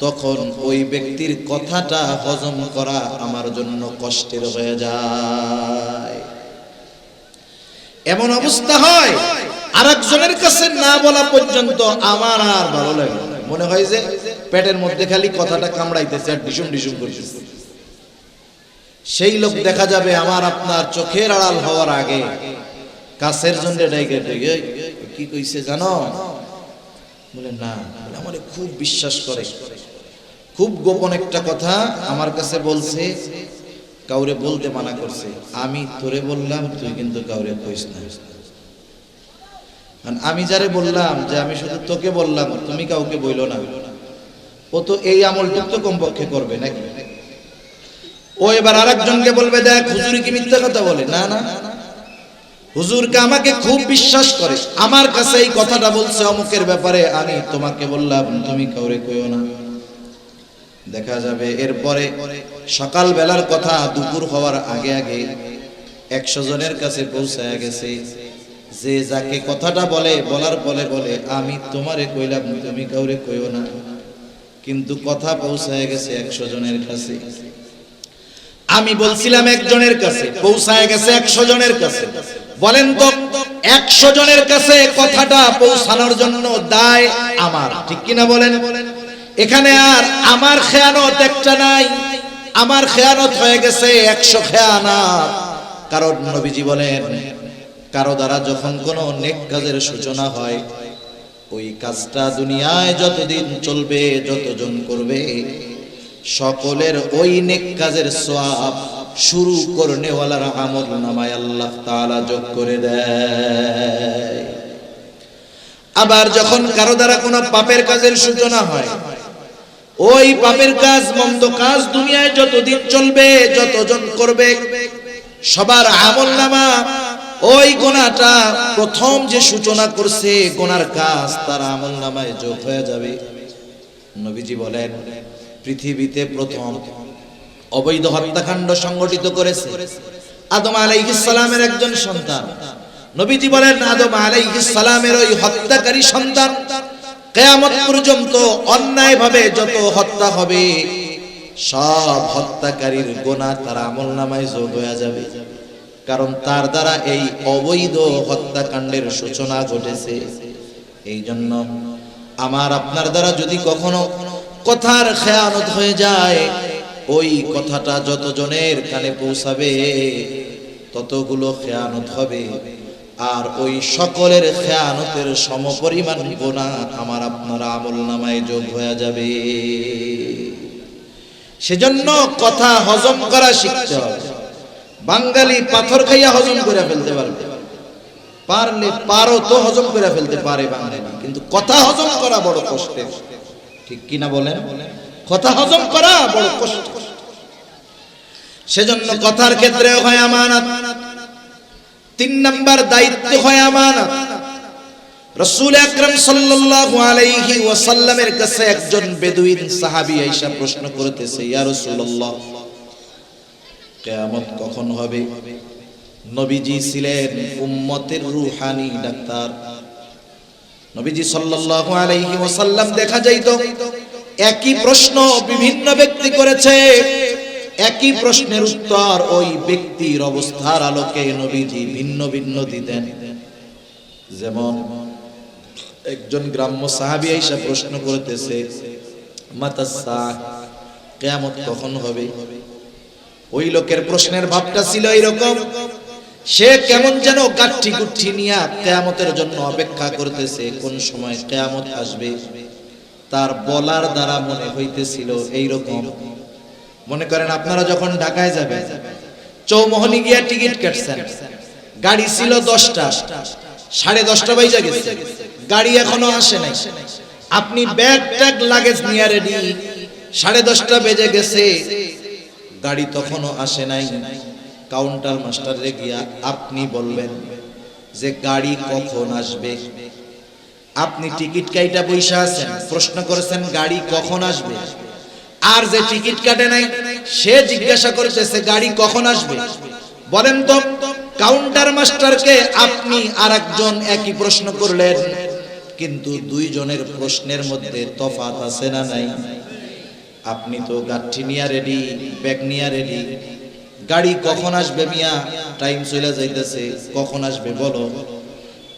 তখন ওই ব্যক্তির কথাটা হজম করা আমার জন্য কষ্টের হয়ে যায়। এমন অবস্থা হয় আরেকজনের কাছে না বলা পর্যন্ত আমার আর ভালো লাগে না। মনে হয় যে পেটের মধ্যে খালি কথাটা কামড়াইতেছে আর ডিসুম ডিসুম করতেছে। সেই লোক দেখা যাবে আমার আপনার চোখের আড়াল হওয়ার আগে কাছের জন্য ডাইকে ডাইকে কি কইছে জানো? বলে না, আমারে খুব বিশ্বাস করে, খুব গোপন একটা কথা আমার কাছে বলছে, কাউরে বলতে মানা করছে। আমি তোরে বললাম, তুই কিন্তু কাউরে কইস না। আমি যারে বললাম যে আমি শুধু তোকে বললাম, তুমি কাউকে বইলো না, ও তো এই আমলটুক তো কমপক্ষে করবে নাকি? ও এবার আরেকজনকে বলবে, দেখ হুজুর কি মিথ্যা কথা বলে। না না, হুজুরকে আমাকে খুব বিশ্বাস করে, আমার কাছে এই কথাটা বলছে অমুকের ব্যাপারে, আমি তোমাকে বললাম, তুমি কাউরে কইও না। দেখা যাবে এরপরে সকাল বেলার কথা দুপুর হওয়ার আগে আগে 100 জনের কাছে পৌঁছায় গেছে। যে যাকে কথাটা বলে, বলার পরে বলে, আমি তোমারে কইলাম, তুমি কাউরে কইও না। কিন্তু কথা পৌঁছায় গেছে 100 জনের কাছে। আমি বলছিলাম একজনের কাছে, পৌঁছায় গেছে 100 জনের কাছে। বলেন তো 100 জনের কাছে কথাটা পৌঁছানোর জন্য দায় আমার, ঠিক কিনা বলেন? এখানে আর আমার খেয়ানত একটা নাই, আমার খেয়ানত হয়ে গেছে 100 খেয়ানত। কারণ নবীজি বলেন, কারো দ্বারা যখন কোনো নেক কাজের সূচনা হয়, ওই কাজটা দুনিয়ায় যতদিন চলবে, যতজন করবে, সকলের ওই নেক কাজের সওয়াব শুরু করনেওয়ালার আমল নামায় আল্লাহ তাআলা যোগ করে দেয়। আবার যখন কারো দ্বারা কোনো পাপের কাজের সূচনা হয়, ওই পাপের কাজ, মন্দ কাজ দুনিয়ায় যতদিন চলবে, যতজন করবে, সবার আমল নামা ওই গোনাটা প্রথম যে সূচনা করছে গোনার কাজ, তার আমল নামায় যোগ হয়ে যাবে। নবীজি বলেন, পৃথিবীতে প্রথম অবৈধ হত্যাকাণ্ড সংগঠিত করেছে আদম আলাইহিস সালামের একজন সন্তান। নবীজি বলেন, আদম আলাইহিস সালামের ওই হত্যাকারী সন্তান কিয়ামত পর্যন্ত অন্যায়ভাবে যত হত্যা হবে, সব হত্যাকারীর গোনা তার আমলনামায় যোগ হয়ে যাবে। কারণ তার দ্বারা এই অবৈধ হত্যাকাণ্ডের সূচনা ঘটেছে। এই জন্য আমার আপনার দ্বারা যদি কখনো কথার খেয়ানত হয়ে যায়, ওই কথাটা যতজনের কানে পৌঁছাবে, ততগুলো খেয়ানত হবে। আর ওই সকলের খেয়ানতের সমপরিমাণ গুনাহ আমার আপনার আমলনামায় যোগ হয়ে যাবে। সেজন্য কথা হজম করা শিখতে হবে। বাঙালি পাথর খাইয়া হজম করে ফেলতে পারবে, পারলে পারো তো হজম করে ফেলতে পারে বাঙালি, কিন্তু কথা হজম করা বড় কষ্টের, ঠিক কিনা বলেন? কথা হজম করা বড় কষ্ট। সেজন্য কথার ক্ষেত্রে হয় আমানত। 3 নাম্বার দায়িত্ব হয় আমানত। রাসূল আকরাম সাল্লাল্লাহু আলাইহি ওয়াসাল্লামের কাছে একজন বেদুইন সাহাবী আয়েশা প্রশ্ন করতেছে, ইয়া রাসূলুল্লাহ, কিয়ামত কখন হবে? নবীজি ছিলেন উম্মতের রূহানি ডাক্তার। নবীজি সাল্লাল্লাহু আলাইহি ওয়াসাল্লাম দেখা যাইতো একই প্রশ্ন বিভিন্ন ব্যক্তি করেছে, একই প্রশ্নের উত্তর ওই ব্যক্তির অবস্থার আলোকে নবীজি ভিন্ন ভিন্ন দিতেন। যেমন একজন গ্রাম্য সাহাবী আয়েশা প্রশ্ন করতেছে, মাতাসসা, কিয়ামত কখন হবে? ওই লোকের প্রশ্নের ভাবটা ছিল এরকম, সে কেমন যেন গাঠি গুঠি নিয়ে কিয়ামতের জন্য অপেক্ষা করতেছে, কোন সময় কিয়ামত আসবে। তার বলার দ্বারা মনে হইতেছিল এইরকম, মনে করেন আপনারা যখন ঢাকায় যাবেন, চৌমোহনী গিয়া টিকিট কাটছেন, গাড়ি ছিল 10টা, 10:30 বাজে গেছে, গাড়ি এখনো আসে নাই, আপনি ব্যাগ ট্যাগ লাগেজ নিয়ে রেডি, 10:30 বেজে গেছে, গাড়ি তখনও আসে নাই। কাউন্টার মাস্টারে গিয়া আপনি বলবেন যে গাড়ি কখন আসবে। আপনি টিকিট কাইটা বইসা আছেন, প্রশ্ন করেছেন গাড়ি কখন আসবে, আর যে টিকিট কাটে নাই সে জিজ্ঞাসা করতেছে গাড়ি কখন আসবে। বলেন তো কাউন্টার মাস্টারকে আপনি আর একজন একই প্রশ্ন করলেন, কিন্তু দুইজনের প্রশ্নের মধ্যে তফাৎ আছে না নাই? আপনি তো গাঠি নিয়া রেডি, ব্যাগ নিয়া রেডি, গাড়ি কখন আসবে মিয়া, টাইম চলে যাইতেছে, কখন আসবে বলো।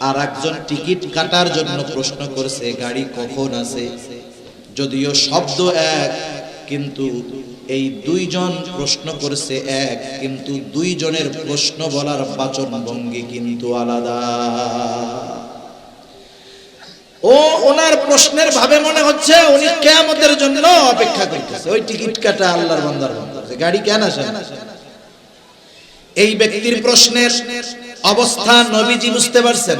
আর একজন টিকিট কাটার জন্য প্রশ্ন করছে গাড়ি কখন আছে। যদিও শব্দ এক, কিন্তু এই দুইজন প্রশ্ন করছে এক, কিন্তু দুইজনের প্রশ্ন বলার বাচন ভঙ্গি কিন্তু আলাদা। ও ওনার প্রশ্নের ভাবে মনে হচ্ছে উনি কিয়ামতের জন্য অপেক্ষা করতেছে। ওই টিকিট কাটা আল্লাহর বান্দার বলতেছে গাড়ি কেন আসে না। এই ব্যক্তির প্রশ্নের অবস্থা নবীজি বুঝতে পারছেন,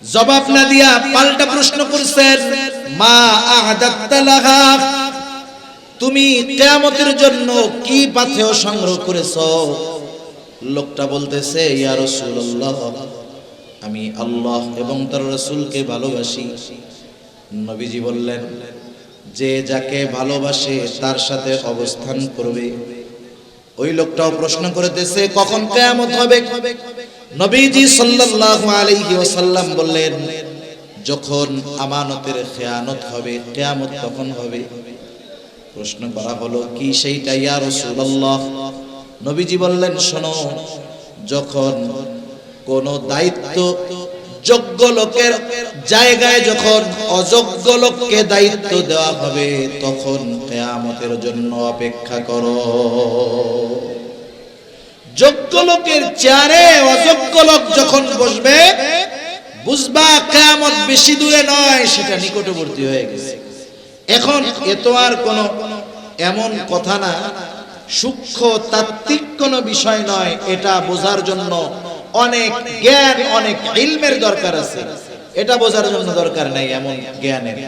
জবাব না দিয়া পাল্টা প্রশ্ন করছেন, মা আ'দাত্তা লাহা, তুমি কিয়ামতের জন্য কি পাথেয় সংগ্রহ করেছো? লোকটা বলতেছে, ইয়া রাসূলুল্লাহ, আমি আল্লাহ এবং তার রাসূলকে ভালোবাসি। নবীজি বললেন, যে যাকে ভালোবাসে তার সাথে অবস্থান করবে। ওই লোকটাও প্রশ্ন করতেছে কখন কিয়ামত হবে? নবীজি সাল্লাল্লাহু আলাইহি ওয়াসাল্লাম বললেন, যখন আমানতের খেয়ানত হবে, কিয়ামত তখন হবে। প্রশ্ন করা হলো, কি সেইটা ইয়া রাসূলুল্লাহ? নবীজি বললেন, শোনো, যখন কোন দায়িত্ব যোগ্য লোকের জায়গায় যখন অযোগ্য লোককে দায়িত্ব দেওয়া হবে, তখন কিয়ামতের জন্য অপেক্ষা করো। যোগ্য লোকের চেয়ারে অযোগ্য লোক যখন বসবে, বুঝবা কিয়ামত বেশি দূরে নয়, সেটা নিকটবর্তী হয়ে গেছে। এখন এত আর কোন এমন কথা না, সূক্ষ্ম তাত্ত্বিক কোনো বিষয় নয়, এটা বোঝার জন্য অনেক জ্ঞান, অনেক ইলমের দরকার আছে। এটা বোঝার জন্য দরকার নাই এমন জ্ঞানের।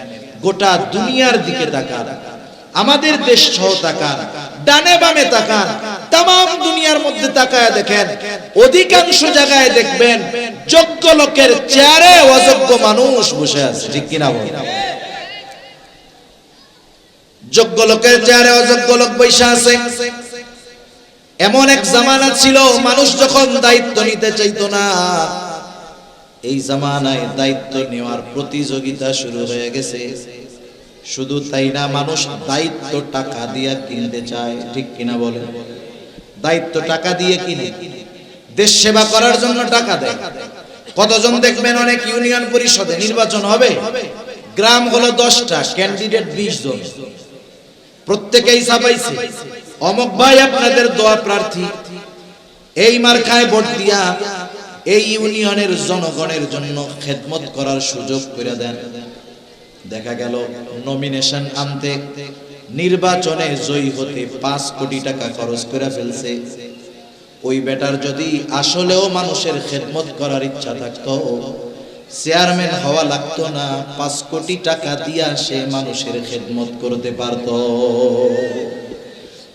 গোটা দুনিয়ার দিকে তাকান, আমাদের দেশ সহ তাকান, ডানে বামে তাকান, তামাম দুনিয়ার মধ্যে তাকায় দেখেন, অধিকাংশ জায়গায় দেখবেন যোগ্য লোকের চেয়ারে অযোগ্য মানুষ বসে আছে। ঠিক কিনা বলেন? যোগ্য লোকের চেয়ারে অযোগ্য লোক বসে আছে। এমন এক জামানা ছিল, মানুষ যখন দায়িত্ব নিতে চাইতো না, এই জামানায় দায়িত্ব নেওয়ার প্রতিযোগিতা শুরু হয়ে গেছে। শুধু তাই না, মানুষ দায়িত্ব টাকা দিয়ে কিনতে চায়। ঠিক কিনা বলে? দায়িত্ব টাকা দিয়ে কিনে, দেশ সেবা করার জন্য টাকা দেয়। কতজন দেখবেন, অনেক ইউনিয়ন পরিষদে নির্বাচন হবে, গ্রাম হলো 10টা, ক্যান্ডিডেট 20 জন, প্রত্যেকেই ছাপাইছে অমুক ভাই আপনাদের দোয়া প্রার্থী, এই মার্কায় ভোট দিয়া এই ইউনিয়নের জনগণের জন্য খেদমত করার সুযোগ করে দেন। দেখা গেল নমিনেশন আনতে, নির্বাচনে জয়ী হতে 5 কোটি টাকা খরচ করে ফেলছে। ওই বেটার যদি আসলেও মানুষের খেদমত করার ইচ্ছা থাকতো, চেয়ারম্যান হওয়া লাগতো না, 5 কোটি টাকা দিয়া সে মানুষের খেদমত করতে পারত।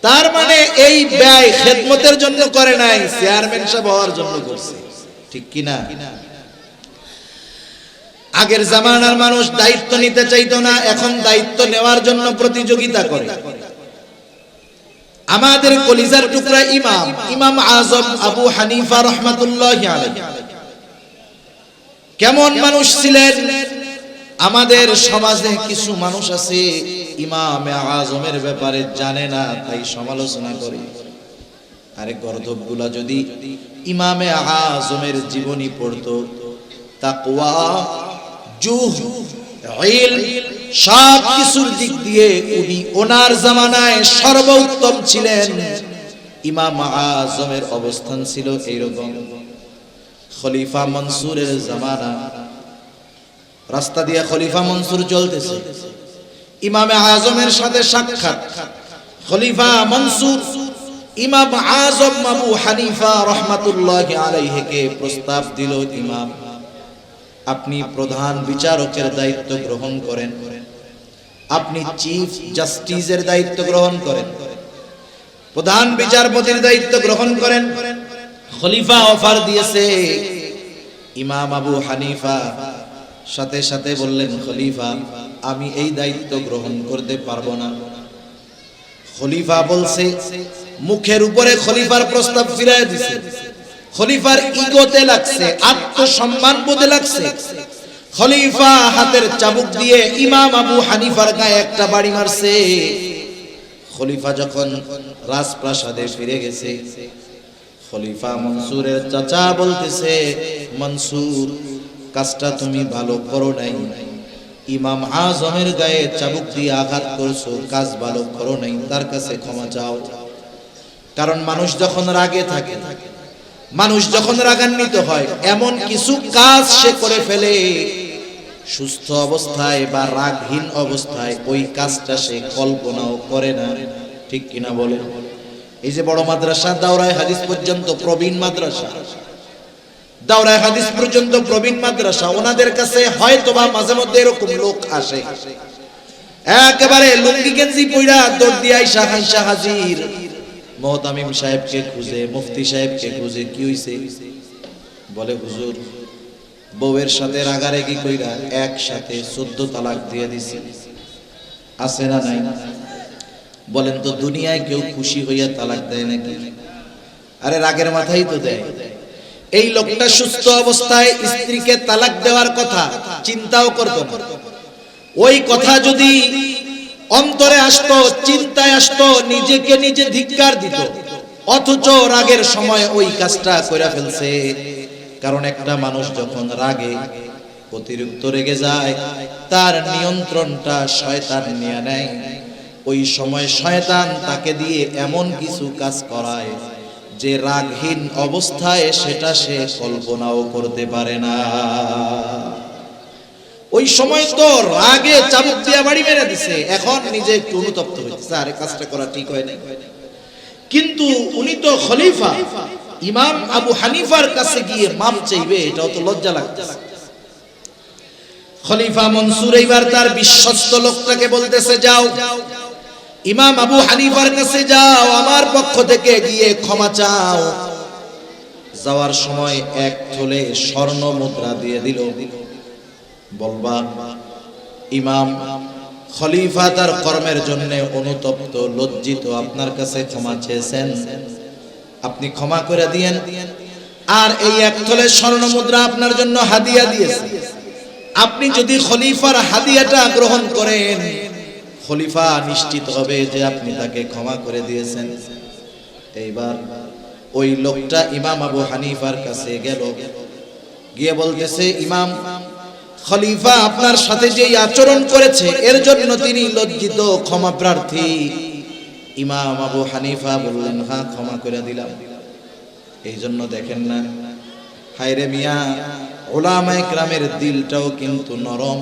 তার মানে এই ব্যয় খেদমতের জন্য করে নাই, চেয়ারম্যান সাহেব হওয়ার জন্য করছে। ঠিক কিনা? আগের জামানার মানুষ দায়িত্ব নিতে চাইতো না, এখন দায়িত্ব নেওয়ার জন্য প্রতিযোগিতা করে। আমাদের কলিজার টুকরা ইমাম আজম আবু হানিফা রাহমাতুল্লাহি আলাইহি কেমন মানুষ ছিলেন? আমাদের সমাজে কিছু মানুষ আছে ইমামে আজমের ব্যাপারে জানে না, তাই সমালোচনা করে। আরে গর্দভগুলা যদি ইমামে আজমের জীবনী পড়তো, তাকওয়া, জুহদ, ইলম, সব কিছুর দিক দিয়ে উনি ওনার জামানায় সর্বোত্তম ছিলেন। ইমাম আজমের অবস্থান ছিল এইরকম। খলিফা মনসুরের জামানা, রাস্তা দিয়ে খলিফা মনসুর চলতেছে, ইমামে আজমের সাথে সাক্ষাৎ। খলিফা মনসুর ইমাম আজম আবু হানিফা রাহমাতুল্লাহি আলাইহিকে প্রস্তাব দিল, ইমাম, আপনি প্রধান বিচারকের দায়িত্ব গ্রহণ করেন, আপনি চিফ জাস্টিসের দায়িত্ব গ্রহণ করেন। প্রধান বিচারপতির দায়িত্ব গ্রহণ করেন। খলিফা অফার দিয়েছে, ইমাম আবু হানিফা সাথে সাথে বললেন, খলিফা আমি এই দায়িত্ব গ্রহণ করতে পারবো না। খলিফা বলছে, মুখের উপরে খলিফার প্রস্তাব ফিরায় দিছে। খলিফার ইগোতে লাগছে, আত্মসম্মান বোধে লাগছে। খলিফা হাতের চাবুক দিয়ে ইমাম আবু হানিফার গায়ে একটা বাড়ি মারছে। খলিফা যখন রাজপ্রাসাদে ফিরে গেছে, খলিফা মনসুরের চাচা বলতেছে, মনসুর কাজটা তুমি ভালো করো নাই, ইমাম আজমের গায়ে চাবুক দিয়ে আঘাত করছো, কাজ ভালো করো নাই, তার কাছে ক্ষমা চাও। কারণ মানুষ যখন রাগে থাকে, মানুষ যখন রাগান্বিত হয়, এমন কিছু কাজ সে করে ফেলে সুস্থ অবস্থায় বা রাগহীন অবস্থায় ওই কাজটা সে কল্পনাও করে না। ঠিক কিনা বলে? এই যে বড় মাদ্রাসা দাওরায়ে হাদিস পর্যন্ত প্রবীণ মাদ্রাসা, দাওরায়ে হাদিস পর্যন্ত প্রবীণ মাদ্রাসা, ওনাদের কাছে হয়তোবা মাঝে মধ্যে এরকম লোক আসে, একেবারে লুঙ্গি গেঞ্জি পইরা দৌড় দিয়ে আইসা হাইসা হাজির মুহতামিম সাহেবকে খুঁজে, মুফতি সাহেবকে খুঁজে। কি হইছে? বলে হুজুর বউয়ের সাথে রাগারাগি কইরা একসাথে 14 তালাক দিয়ে দিছি। আছে না নাই? বলেন তো দুনিয়ায় কেউ খুশি হইয়া তালাক দেয় নাকি? আরে রাগের মাথায় তো দেয়। এই লোকটা সুস্থ অবস্থায় স্ত্রীকে তালাক দেওয়ার কথা চিন্তাও করতো না। ওই কথা যদি অন্তরে আসতো, চিন্তায় আসতো, নিজেকে নিজে ধিক্কার দিত, অথচ রাগের সময় ওই কাজটা কইরা ফেলছে। কারণ একটা মানুষ যখন রাগে অতিরিক্ত রেগে যায়, তার নিয়ন্ত্রণটা শয়তান নিয়ে নেয়। ওই সময় শয়তান তাকে দিয়ে এমন কিছু কাজ করায় যে রাগহীন অবস্থায় সেটা সে কল্পনাও করতে পারে না। ওই সময় তো রাগে চাবুক দিয়া বাড়ি মেরে দিছে, এখন নিজে একটু অনুতপ্ত হইতেছে, আরে কাজটা করা ঠিক হয় নাই। কিন্তু উনি তো খলিফা, ইমাম আবু হানিফার কাছে গিয়ে মাপ চাইবে, এটাও তো লজ্জা লাগতেছে। খলিফা মনসুর এইবার তার বিশ্বস্ত লোকটাকে বলতেছে, যাও ইমাম আবু হানিফার কাছে যাও, আমার পক্ষ থেকে গিয়ে ক্ষমা চাও। যাওয়ার সময় এক থলে স্বর্ণ মুদ্রা দিয়ে দিল। বলবা ইমাম খলিফা তার কর্মের জন্য অনুতপ্ত, লজ্জিত, আপনার কাছে ক্ষমা চেয়েছেন, আপনি ক্ষমা করে দিয়েন। আর এই এক থলে স্বর্ণ মুদ্রা আপনার জন্য হাদিয়া দিয়েছে, আপনি যদি খলিফার হাদিয়াটা গ্রহণ করেন, খলিফা নিশ্চিত হবে যে আপনি তাকে ক্ষমা করে দিয়েছেন। এইবার ওই লোকটা ইমাম আবু হানিফার কাছে গেল, গিয়ে বলতেছে, ইমাম খলিফা আপনার সাথে যে আচরণ করেছে এর জন্য তিনি লজ্জিত, ক্ষমা প্রার্থী। ইমাম আবু হানিফা বললেন, হ্যাঁ ক্ষমা করে দিলাম। এই জন্য দেখেন না, হায়রে মিয়া, উলামায়ে কেরামের দিলটাও কিন্তু নরম।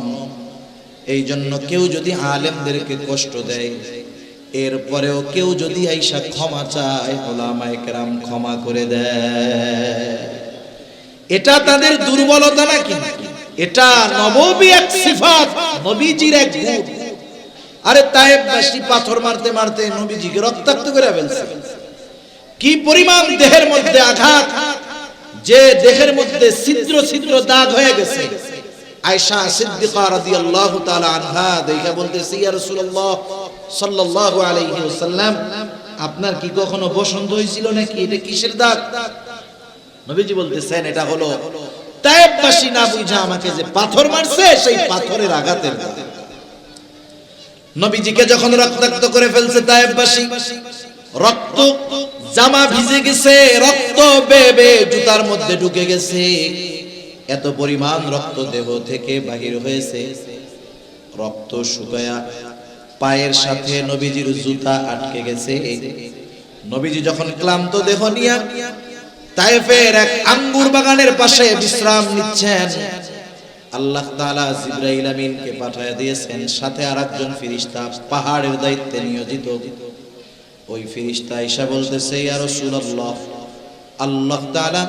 এই জন্য কেউ যদি আলেমদেরকে কষ্ট দেয়, এরপরেও কেউ যদি আইসা ক্ষমা চায়, উলামায়ে কেরাম ক্ষমা করে দেয়। এটা তাদের দুর্বলতা না, কিন্তু এটা নববী এক সিফাত, নবীজির এক গুণ। আরে তায়েববাসী পাথর মারতে মারতে নবীজিকে রক্তাক্ত করে ফেলছে। কি পরিমাণ দেহের মধ্যে আঘাত, যে দেহের মধ্যে ছিদ্র ছিদ্র দাগ হয়ে গেছে। আয়েশা সিদ্দিকা রাদিয়াল্লাহু তাআলা আনহা দেখে বলতেছে, ইয়া রাসূলুল্লাহ সাল্লাল্লাহু আলাইহি ওয়াসাল্লাম, আপনার কি কখনো বসন্ত হয়েছিল নাকি? এটা কিসের দাগ? নবীজি বলতেছেন, এটা হলো তায়েববাসী না বুঝা আমাকে যে পাথর মারছে, সেই পাথরের আঘাতের দাগ। নবীজিকে যখন রক্তাক্ত করে ফেলছে তায়েববাসী, রক্ত জামা ভিজে গেছে, রক্ত বেবে জুতার মধ্যে ঢুকে গেছে, এত পরিমাণ রক্ত দেহ থেকে বাহির হয়েছে। রক্ত শুকায়া পায়ের সাথে নবীজির জুতা আটকে গেছে। নবীজি যখন ক্লান্ত দেহ নিয়ে তায়েফের এক আঙ্গুর বাগানের পাশে বিশ্রাম নিচ্ছেন, আল্লাহ তাআলা জিবরাইল আমিনকে পাঠিয়ে দিয়েছেন, সাথে আরেকজন ফেরেশতা পাহাড়ের দায়িত্বে নিয়োজিত। ওই ফেরেশতা আয়েশা বলতেছে, ইয়া রাসূলুল্লাহ, আল্লাহ তাআলা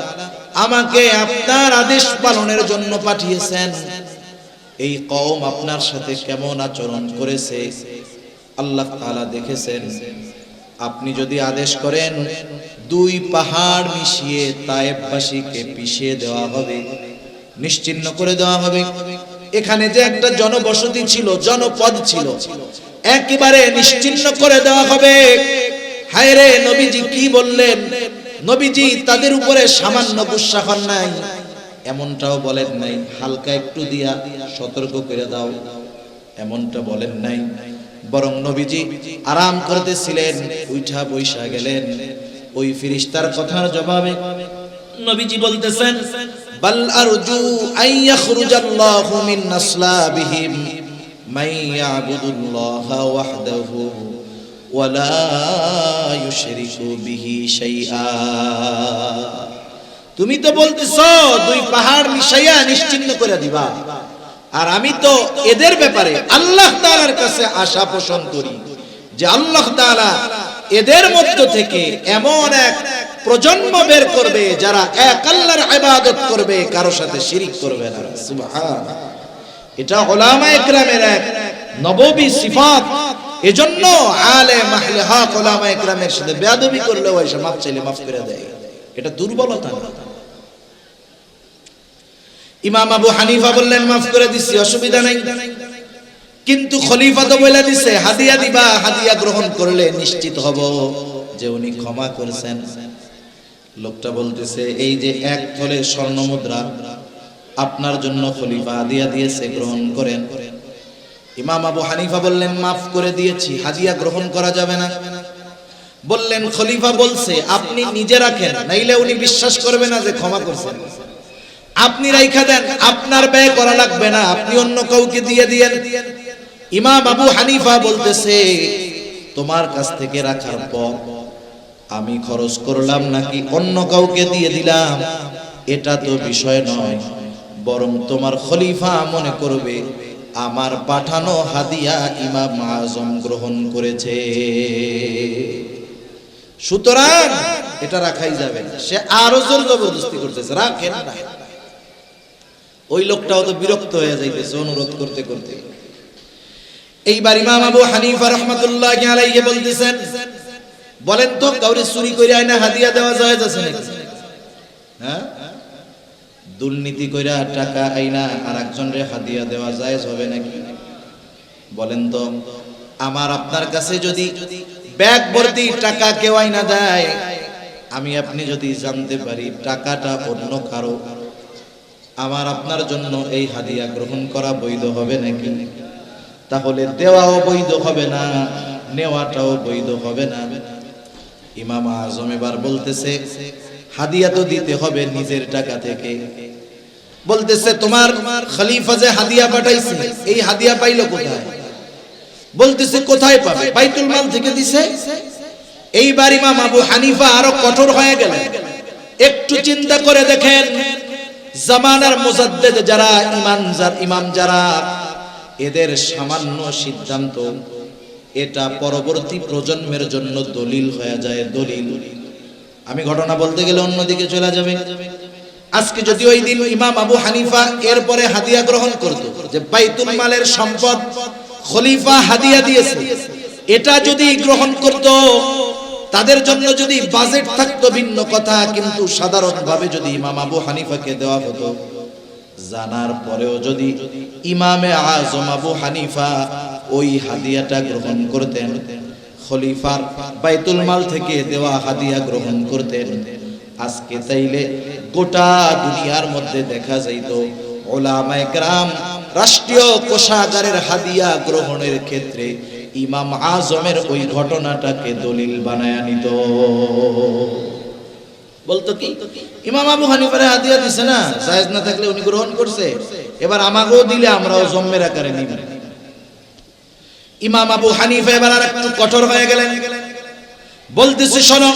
আমাকে আপনার আদেশ পালনের জন্য পাঠিয়েছেন। এই কওম আপনার সাথে কেমন আচরণ করেছে আল্লাহ তাআলা দেখেছেন। আপনি যদি আদেশ করেন দুই পাহাড় মিশিয়ে তায়েফবাসীকে পিষিয়ে দেওয়া হবে, নিশ্চিহ্ন করে দেওয়া হবে। এখানে যে একটা জনবসতি ছিল, জনপদ ছিল, একেবারে নিশ্চিহ্ন করে দেওয়া হবে। হায় রে, নবীজি কি বললেন? নবীজি তাদের উপরে সামান্য গুসা হন নাই, এমনটাও বলেন নাই হালকা একটু দিয়া সতর্ক করে দাও, এমনটা বলেন নাই। বরং নবীজি আরাম করতেছিলেন, উঠা বৈশা গেলেন। ওই ফেরেশতার কথার জবাবে নবীজি বলতেছেন, বাল আরজু আন ইয়াখরুজাল্লাহু মিন আসলাবিহিম মান ইয়াবুদুল্লাহা ওয়াহদাহু ওয়া লা ইউশরিকু বিহি শাইআ। তুমি তো বলতেছো দুই পাহাড় মিশাইয়া নিশ্চিহ্ন করে দিবা, আর আমি তো এদের ব্যাপারে আল্লাহ তাআলার কাছে আশা পোষণ করি যে আল্লাহ তাআলা এদের মধ্য থেকে এমন এক প্রজন্ম বের করবে যারা এক আল্লাহর ইবাদত করবে, কারো সাথে শিরিক করবে না। সুবহানাল্লাহ। এটা উলামায়ে কেরামের এক নববী সিফাত। এজন্য আলেম আহলে হক উলামায়ে কেরামের সাথে বেয়াদবি করলেও এসে মাফ চাইলে মাফ করে দেয়, এটা দুর্বলতা না। ইমাম আবু হানিফা বললেন মাফ করে দিছি, অসুবিধা নাই, কিন্তু খলিফা তো বলে দিছে হাদিয়া দিবা, হাদিয়া গ্রহণ করলে নিশ্চিত হব যে উনি ক্ষমা করেছেন। লোকটা বলতেছে এই যে এক থলে স্বর্ণ মুদ্রা আপনার জন্য খলিফা হাদিয়া দিয়েছে, গ্রহণ করেন। ইমাম আবু হানিফা বললেন মাফ করে দিয়েছি, হাদিয়া গ্রহণ করা যাবে না। বললেন খলিফা বলছে আপনি নিজে রাখেন, নাইলে উনি বিশ্বাস করবে না যে ক্ষমা করছেন। আপনি রাইখা দেন, আপনার ব্যয় করা লাগবে না, আপনি অন্য কাউকে দিয়ে দিয়েন। ইমাম আবু হানিফা বলতেছে তোমার কাছ থেকে রাখার পর আমি খরচ করলাম নাকি অন্য কাউকে দিয়ে দিলাম এটা তো বিষয় নয়, বরং তোমার খলিফা মনে করবে আমার পাঠানো হাদিয়া ইমাম আজম গ্রহণ করেছে, সুতরাং এটা রাখাই যাবে না। সে আরো জোর জবরদস্তি করতেছে, রাখেন না। ওই লোকটাও তো বিরক্ত হয়ে যাইতেছে অনুরোধ করতে করতে। এইবার ইমাম আবু হানিফা রাহমাতুল্লাহি আলাইহি বলতেছেন, বলেন তো কাউরে চুরি করে আয়না হাদিয়া দেওয়া জায়েজ আছে নাকি? হ্যাঁ, দুর্নীতি কইরা টাকা আইনা আরেকজনরে হাদিয়া দেওয়া জায়েজ হবে নাকি? বলেন তো, আমার আপনার কাছে যদি ব্যাগ ভর্তি টাকা কেউ আইনা দেয়, আমি আপনি যদি জানতে পারি টাকাটা অন্য কারো, আমার আপনার জন্য এই হাদিয়া গ্রহণ করা বৈধ হবে নাকি? তাহলে দেওয়াও বৈধ হবে না, নেওয়াটাও বৈধ হবে না। ইমাম আজম এবার বলতেছে হাদিয়া তো দিতে হবে নিজের টাকা থেকে। বলতেছে তোমার খলিফা যে হাদিয়া পাঠাইছে, এই হাদিয়া পাইলো কোথায়? বলতেছে কোথায় পাবে, বাইতুল মাল থেকে দিছে। এইবার ইমাম আবু হানিফা আরো কঠোর হয়ে গেলেন। একটু চিন্তা করে দেখেন, জামানার মুজাদ্দিদ যারা, ইমাম যারা, এদের সামান্য সিদ্ধান্ত এটা পরবর্তী প্রজন্মের জন্য দলিল হয়ে যায়, দলিল। আমি ঘটনা বলতে গেলে অন্যদিকে চলে যাবে। আজকে যদি ওই দিন ইমাম আবু হানিফা এরপরে হাদিয়া গ্রহণ করত, যে বাইতুল মালের সম্পদ খলিফা হাদিয়া দিয়েছে, এটা যদি গ্রহণ করত, তাদের জন্য যদি বাজেট থাকতো ভিন্ন কথা, কিন্তু সাধারণভাবে যদি ইমাম আবু হানিফাকে দেওয়া হতো, জানার পরেও যদি ইমামে আজম আবু হানিফা ওই হাদিয়াটা গ্রহণ করতেন, খলিফার বাইতুল মাল থেকে দেওয়া হাদিয়া গ্রহণ করতেন, আজকে তাইলে গোটা দুনিয়ার মধ্যে দেখা যাইত উলামায়ে কেরাম রাষ্ট্রীয় কোষাগারের হাদিয়া গ্রহণের ক্ষেত্রে ইমাম আজমের ওই ঘটনাটাকে দলিল বানায়া নিত। বলতো কি ইমাম আবু হানিফারে হাদিয়া দিছে না, জায়েজ না থাকলে উনি গ্রহণ করছে, এবার আমাকেও দিলে আমরাও জম্মের আকারে নিব। ইমাম আবু হানিফা এবার আরেকটু কঠোর হয়ে গেলেন। বলতেছে শোনো,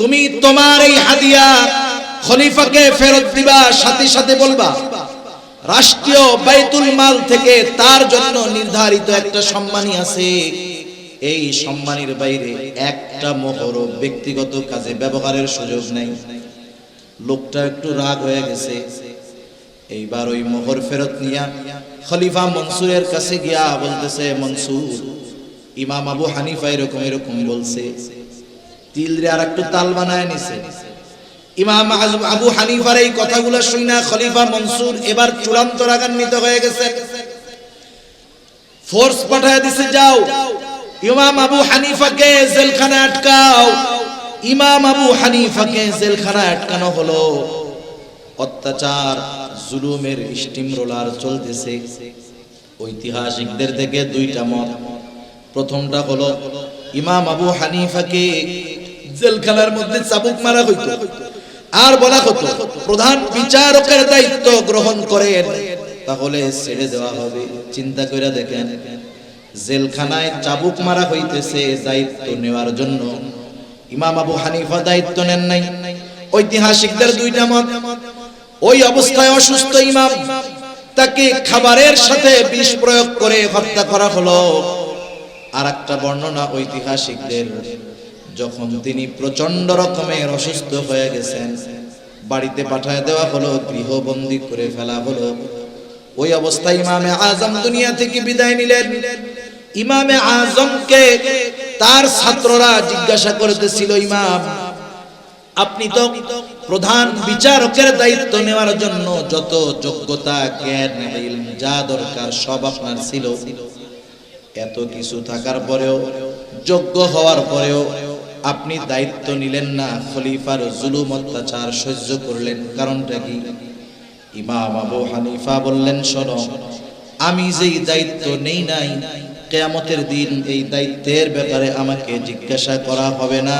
তুমি তোমার এই হাদিয়া খলিফাকে ফেরত দিবা, সাথে সাথে বলবা রাষ্ট্রীয় বাইতুল মাল থেকে তার জন্য নির্ধারিত একটা সম্মানী আছে, এই সম্মানীর বাইরে একটা মোহরও ব্যক্তিগত কাজে ব্যবহারের সুযোগ নাই। লোকটা একটু রাগ হয়ে গেছে। এইবার ওই মোহর ফেরত নিয়া খলিফা মনসুরের কাছে গিয়া বলতেছে, মনসুর, ইমাম আবু হানিফা এরকম এরকম বলছে, তিল রে আর একটু তাল বানায় নিছে। ইমাম আবু হানিফার এই কথাগুলো শুনে খলিফা মনসুর এবার চূড়ান্ত রাগান্বিত হয়ে গেছে, ফোর্স পাঠায় দিছে, যাও ইমাম আবু হানিফাকে জেলখানায় আটকাও। ইমাম আবু হানিফাকে জেলখানায় আটকানো হলো। অত্যাচার জুলুমের স্টিম রোলার চলতেছে। ঐতিহাসিকদের থেকে দুইটা মত। প্রথমটা হলো ইমাম আবু হানিফাকে জেলখানার মধ্যে চাবুক মারা হইতো আর বলা হতো প্রধান বিচারকের দায়িত্ব গ্রহণ করেন, তাহলে ছেড়ে দেওয়া হবে। চিন্তা করে দেখেন, জেলখানায় চাবুক মারা হইতেছে দায়িত্ব নেওয়ার জন্য, ইমাম আবু হানিফা দায়িত্ব নেন নাই। ঐতিহাসিকদের দুইটা মত। ওই অবস্থায় অসুস্থ ইমাম, তাকে খাবারের সাথে বিষ প্রয়োগ করে হত্যা করা হলো। আর একটা বর্ণনা ঐতিহাসিকদের, যখন তিনি প্রচন্ড রকমের অসুস্থ হয়ে গেছেন, বাড়িতে পাঠায় দেওয়া হলো, গৃহবন্দী করে ফেলা হলো। ওই অবস্থায় ইমামে আজম দুনিয়া থেকে বিদায় নিলেন। ইমামে আজমকে তার ছাত্ররা জিজ্ঞাসা করতেছিল, ইমাম আপনি তো প্রধান বিচারকের দায়িত্ব নেওয়ার জন্য যত যোগ্যতা, জ্ঞান, ইলম যা দরকার সব আপনার ছিল, এত কিছু থাকার পরেও, যোগ্য হওয়ার পরেও আপনি দায়িত্ব নিলেন না, খলিফার জুলুম অত্যাচার সহ্য করলেন, কারণটা কি? ইমাম আবু হানিফা বললেন, শোনো, আমি যেই দায়িত্ব নেই নাই, কিয়ামতের দিন এই দায়িত্বের ব্যাপারে আমাকে জিজ্ঞাসা করা হবে না।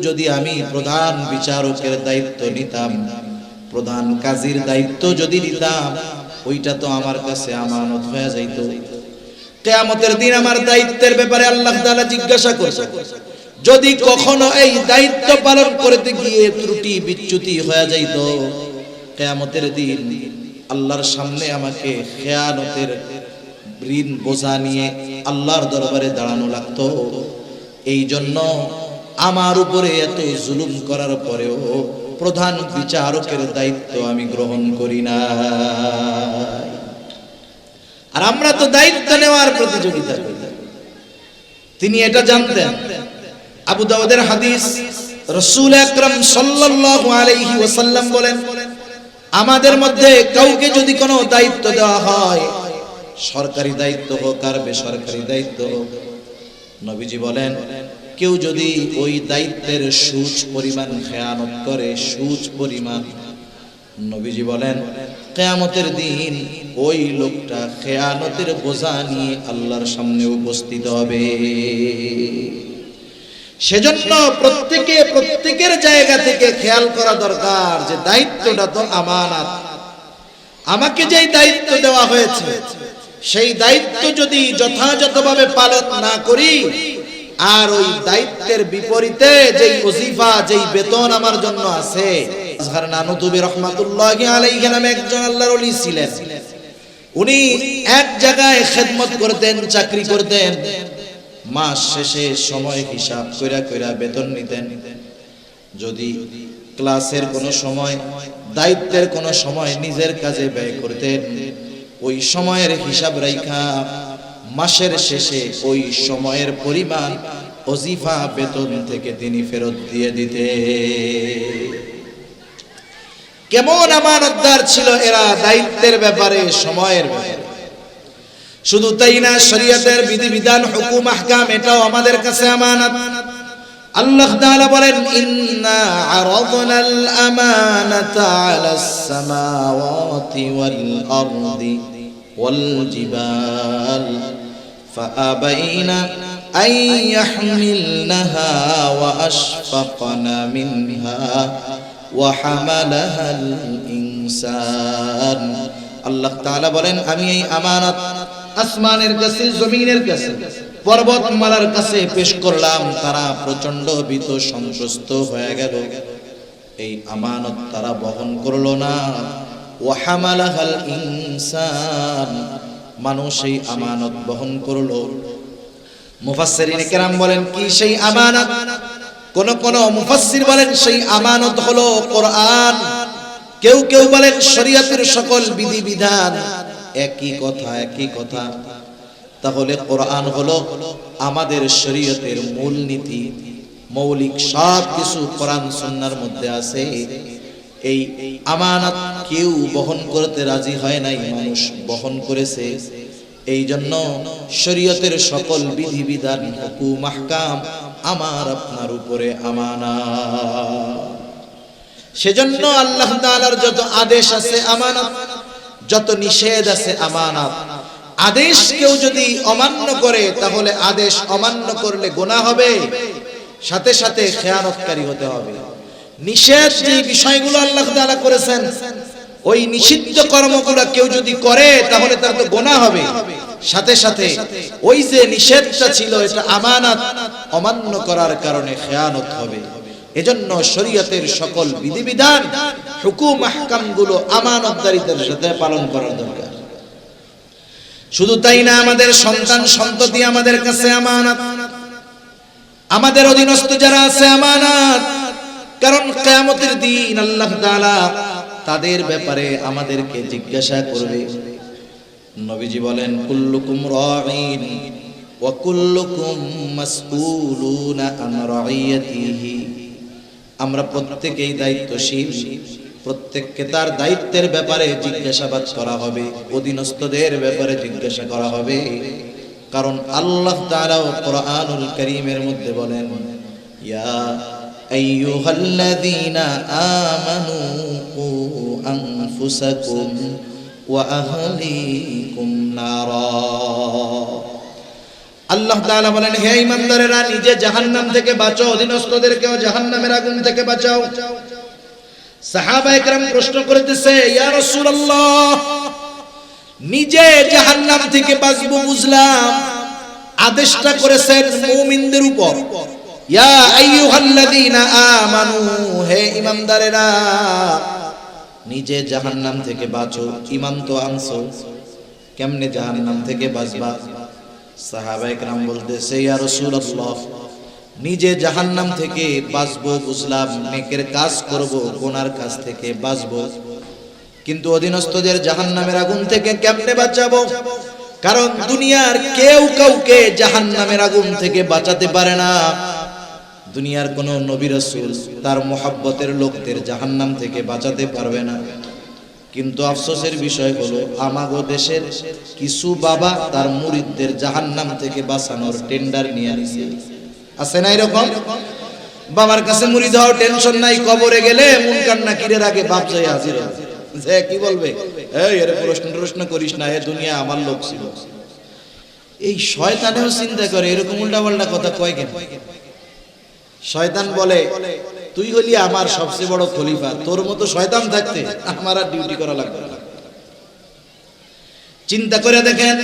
যদি আমি প্রধান বিচারকের দায়িত্ব নিতাম, প্রধান কাজীর দায়িত্ব যদি নিতাম, ওইটা তো আমার কাছে আমানত হয়ে যাইত। কিয়ামতের দিন আমার দায়িত্বের ব্যাপারে আল্লাহ তাআলা জিজ্ঞাসা করবে। যদি কখনো এই দায়িত্ব পালন করতে গিয়ে ত্রুটি বিচ্যুতি হয়ে যাইত, কিয়ামতের দিন আল্লাহর সামনে আমাকে খেয়ানতের ঋণ বোঝা নিয়ে আল্লাহর দরবারে দাঁড়ানো লাগতো। এই জন্য আমার উপরে এত জুলুম করার পরেও প্রধান বিচারকের দায়িত্ব আমি গ্রহণ করি না। আর আমরা তো দায়িত্ব নেওয়ার প্রতিযোগিতা করি। তিনি এটা জানতেন। আবু দাউদের হাদিস, রাসূল আকরাম সাল্লাল্লাহু আলাইহি ওয়াসাল্লাম বলেন, আমাদের মধ্যে কাউকে যদি কোনো দায়িত্ব দেওয়া হয়, সরকারি দায়িত্ব হোক আর বেসরকারি দায়িত্ব হোক, নবীজি বলেন, কেউ যদি ওই দায়িত্বের সুচ পরিমাণ খেয়ানত করে, সুচ পরিমাণ, নবীজি বলেন কিয়ামতের দিন ওই লোকটা খেয়ানতের বোঝা নিয়ে আল্লাহর সামনে উপস্থিত হবে। সেজন্য প্রত্যেকের জায়গা থেকে খেয়াল করা দরকার যে দায়িত্বটা তো আমানত। আমাকে যেই দায়িত্ব দেওয়া হয়েছে, সেই দায়িত্ব যদি যথাযথভাবে পালন না করি, আর ওই দায়িত্বের বিপরীতে যেই ওজিফা, যেই বেতন আমার জন্য আছে। আজহার নানুতুবি রহমাতুল্লাহি আলাইহি নামে একজন আল্লাহর ওলি ছিলেন। উনি এক জায়গায় খেদমত করতেন, চাকরি করতেন, মাস শেষে সময় হিসাব কইরা কইরা বেতন নিতেন। যদি ক্লাসের কোনো সময়, দায়িত্বের কোনো সময় নিজের কাজে ব্যয় করতেন, ওই সময়ের হিসাব রাইখা মাসের শেষে ওই সময়ের পরিমাণ ওজিফা বেতন থেকে তিনি ফেরত দিয়ে দিতে। কেমন আমানতদার ছিল এরা দায়িত্বের ব্যাপারে, সময়ের ব্যাপারে। শুধু তাই না, শরীয়তের বিধিবিধান, হুকুম, আহকাম, এটাও আমাদের কাছে আমানত। আল্লাহ তাআলা বলেন, ইন্না আরাদনাল আমানাতা আলাস সামাওয়াতি ওয়াল আরদি ওয়াল জিবাল ফাআবাইনা আন ইয়াহমিলনাহা ওয়া আশফাকনা মিনহা ওয়া হামালাহাল ইনসান। আল্লাহ তাআলা বলেন, আমি এই আমানত আসমানের কাছে, জমিনের কাছে, পর্বতমালার কাছে পেশ করলাম। তারা প্রচন্ড ভীত সন্ত্রস্ত হয়ে গেল। এই আমানত তারা বহন করলো না। ওয়া হামালাহাল ইনসান, মানুষ এই আমানত বহন করলো। মুফাসসিরিনে কেরাম বলেন, কি সেই আমানত? কোন মুফাসসির বলেন সেই আমানত হলো কোরআন। কেউ কেউ বলেন শরীয়তের সকল বিধিবিধান। একই কথা। তাহলে কোরআন হলো আমাদের শরীয়তের মূল নীতি। মৌলিক সব কিছু কোরআন সুন্নাহর মধ্যে আছে। এই আমানত কেউ বহন করতে রাজি হয় নাই, মানুষ বহন করেছে। এই জন্য শরীয়তের সকল বিধিবিধান, হুকুম, আহকাম আমার আপনার উপরে আমানত। সেজন্য আল্লাহ তাআলার যত আদেশ আছে আমানত, যত নিষেধ আছে আমানত। আদেশ কেউ যদি অমান্য করে তাহলে আদেশ অমান্য করলে গুনাহ হবে, সাথে সাথে খেয়ানতকারী হতে হবে। নিষেধ যে বিষয়গুলো আল্লাহ তাআলা করেছেন, ওই নিষিদ্ধ কর্মগুলো কেউ যদি করে তাহলে তার তো গুনাহ হবে, সাথে সাথে ওই যে নিষেধটা ছিল এটা আমানত, অমান্য করার কারণে খেয়ানত হবে। এজন্য শরীয়তের সকল বিধিবিধান, হুকুম, আহকামগুলো আমানতদারিতার সাথে পালন করা দরকার। শুধু তাই না, আমাদের সন্তান সন্ততি আমাদের কাছে আমানত, আমাদের অধীনস্থ যারা আছে আমানত। কারণ কিয়ামতের দিন আল্লাহ তাআলা তাদের ব্যাপারে আমাদেরকে জিজ্ঞাসা করবে। নবীজি বলেন, কুল্লুকুম রাঈন ওয়া কুল্লুকুম মাসউলুনা আন রাইয়াতিহি। আমরা প্রত্যেকেই দায়িত্বশীল, প্রত্যেককে তার দায়িত্বের ব্যাপারে জিজ্ঞাসাবাদ করা হবে, অধীনস্থদের ব্যাপারে জিজ্ঞাসা করা হবে। কারণ আল্লাহ তাআলা কোরআনুল কারীমের মধ্যে বলেন, ইয়া আইয়ুহাল্লাযীনা আমানু কু আনফুসাকুম ওয়া আহলিকুম নারা। আল্লাহ তাআলা বলেন, হে ঈমানদারেরা, নিজে জাহান্নাম থেকে বাঁচো, অধীনস্থদেরকেও জাহান্নামের আগুন থেকে বাঁচাও। সাহাবায়ে কেরাম প্রশ্ন করতেছে, ইয়া রাসূলুল্লাহ, নিজে জাহান্নাম থেকে বাঁচবো বুঝলাম, আদেশটা করেছেন মুমিনদের উপর। ইয়া আইয়ুহাল্লাযীনা আমানু, হে ঈমানদারেরা, নিজে জাহান্নাম থেকে বাঁচো। ঈমান তো আনছো, কেমনে জাহান্নাম থেকে বাঁচবা? সাহাবায়ে কেরাম বলতেছে, ইয়া রাসূলুল্লাহ, নিজে জাহান্নাম থেকে বাঁচবো বুঝলাম, নেকের কাজ করব, গুনার কাজ থেকে বাঁচবো, কিন্তু অধীনস্থদের জাহান্নামের আগুন থেকে কেমনে বাঁচাবো? কারণ দুনিয়ার কেউ কাউকে জাহান্নামের আগুন থেকে বাঁচাতে পারে না। দুনিয়ার কোন নবী রাসূল তার মুহাব্বতের লোকদের জাহান্নাম থেকে বাঁচাতে পারবে না। কিন্তু আফসোসের বিষয় হলো, আমাগো দেশের কিছু বাবা তার মুরিদদের জাহান্নাম থেকে বাঁচানোর টেন্ডার নিয়ে নিছে। আছে না এরকম? বাবার কাছে মুরিদ হওয়ার টেনশন নাই, কবরে গেলে মুনকার নাকিরের আগে বাপ যাই হাজির হবে। যে কি বলবে, এই এর প্রশ্ন করিস না, এ দুনিয়া আমার লোক ছিল। এই শয়তানেও চিন্তা করে, এরকম উল্টাপাল্টা কথা কয় কেন? শয়তান বলে, তুই হলি আমার সবচেয়ে বড় খলিফা, তোর মতো শয়তান থাকতে আমার আর ডিউটি করা লাগবে না। চিন্তা করে দেখেন,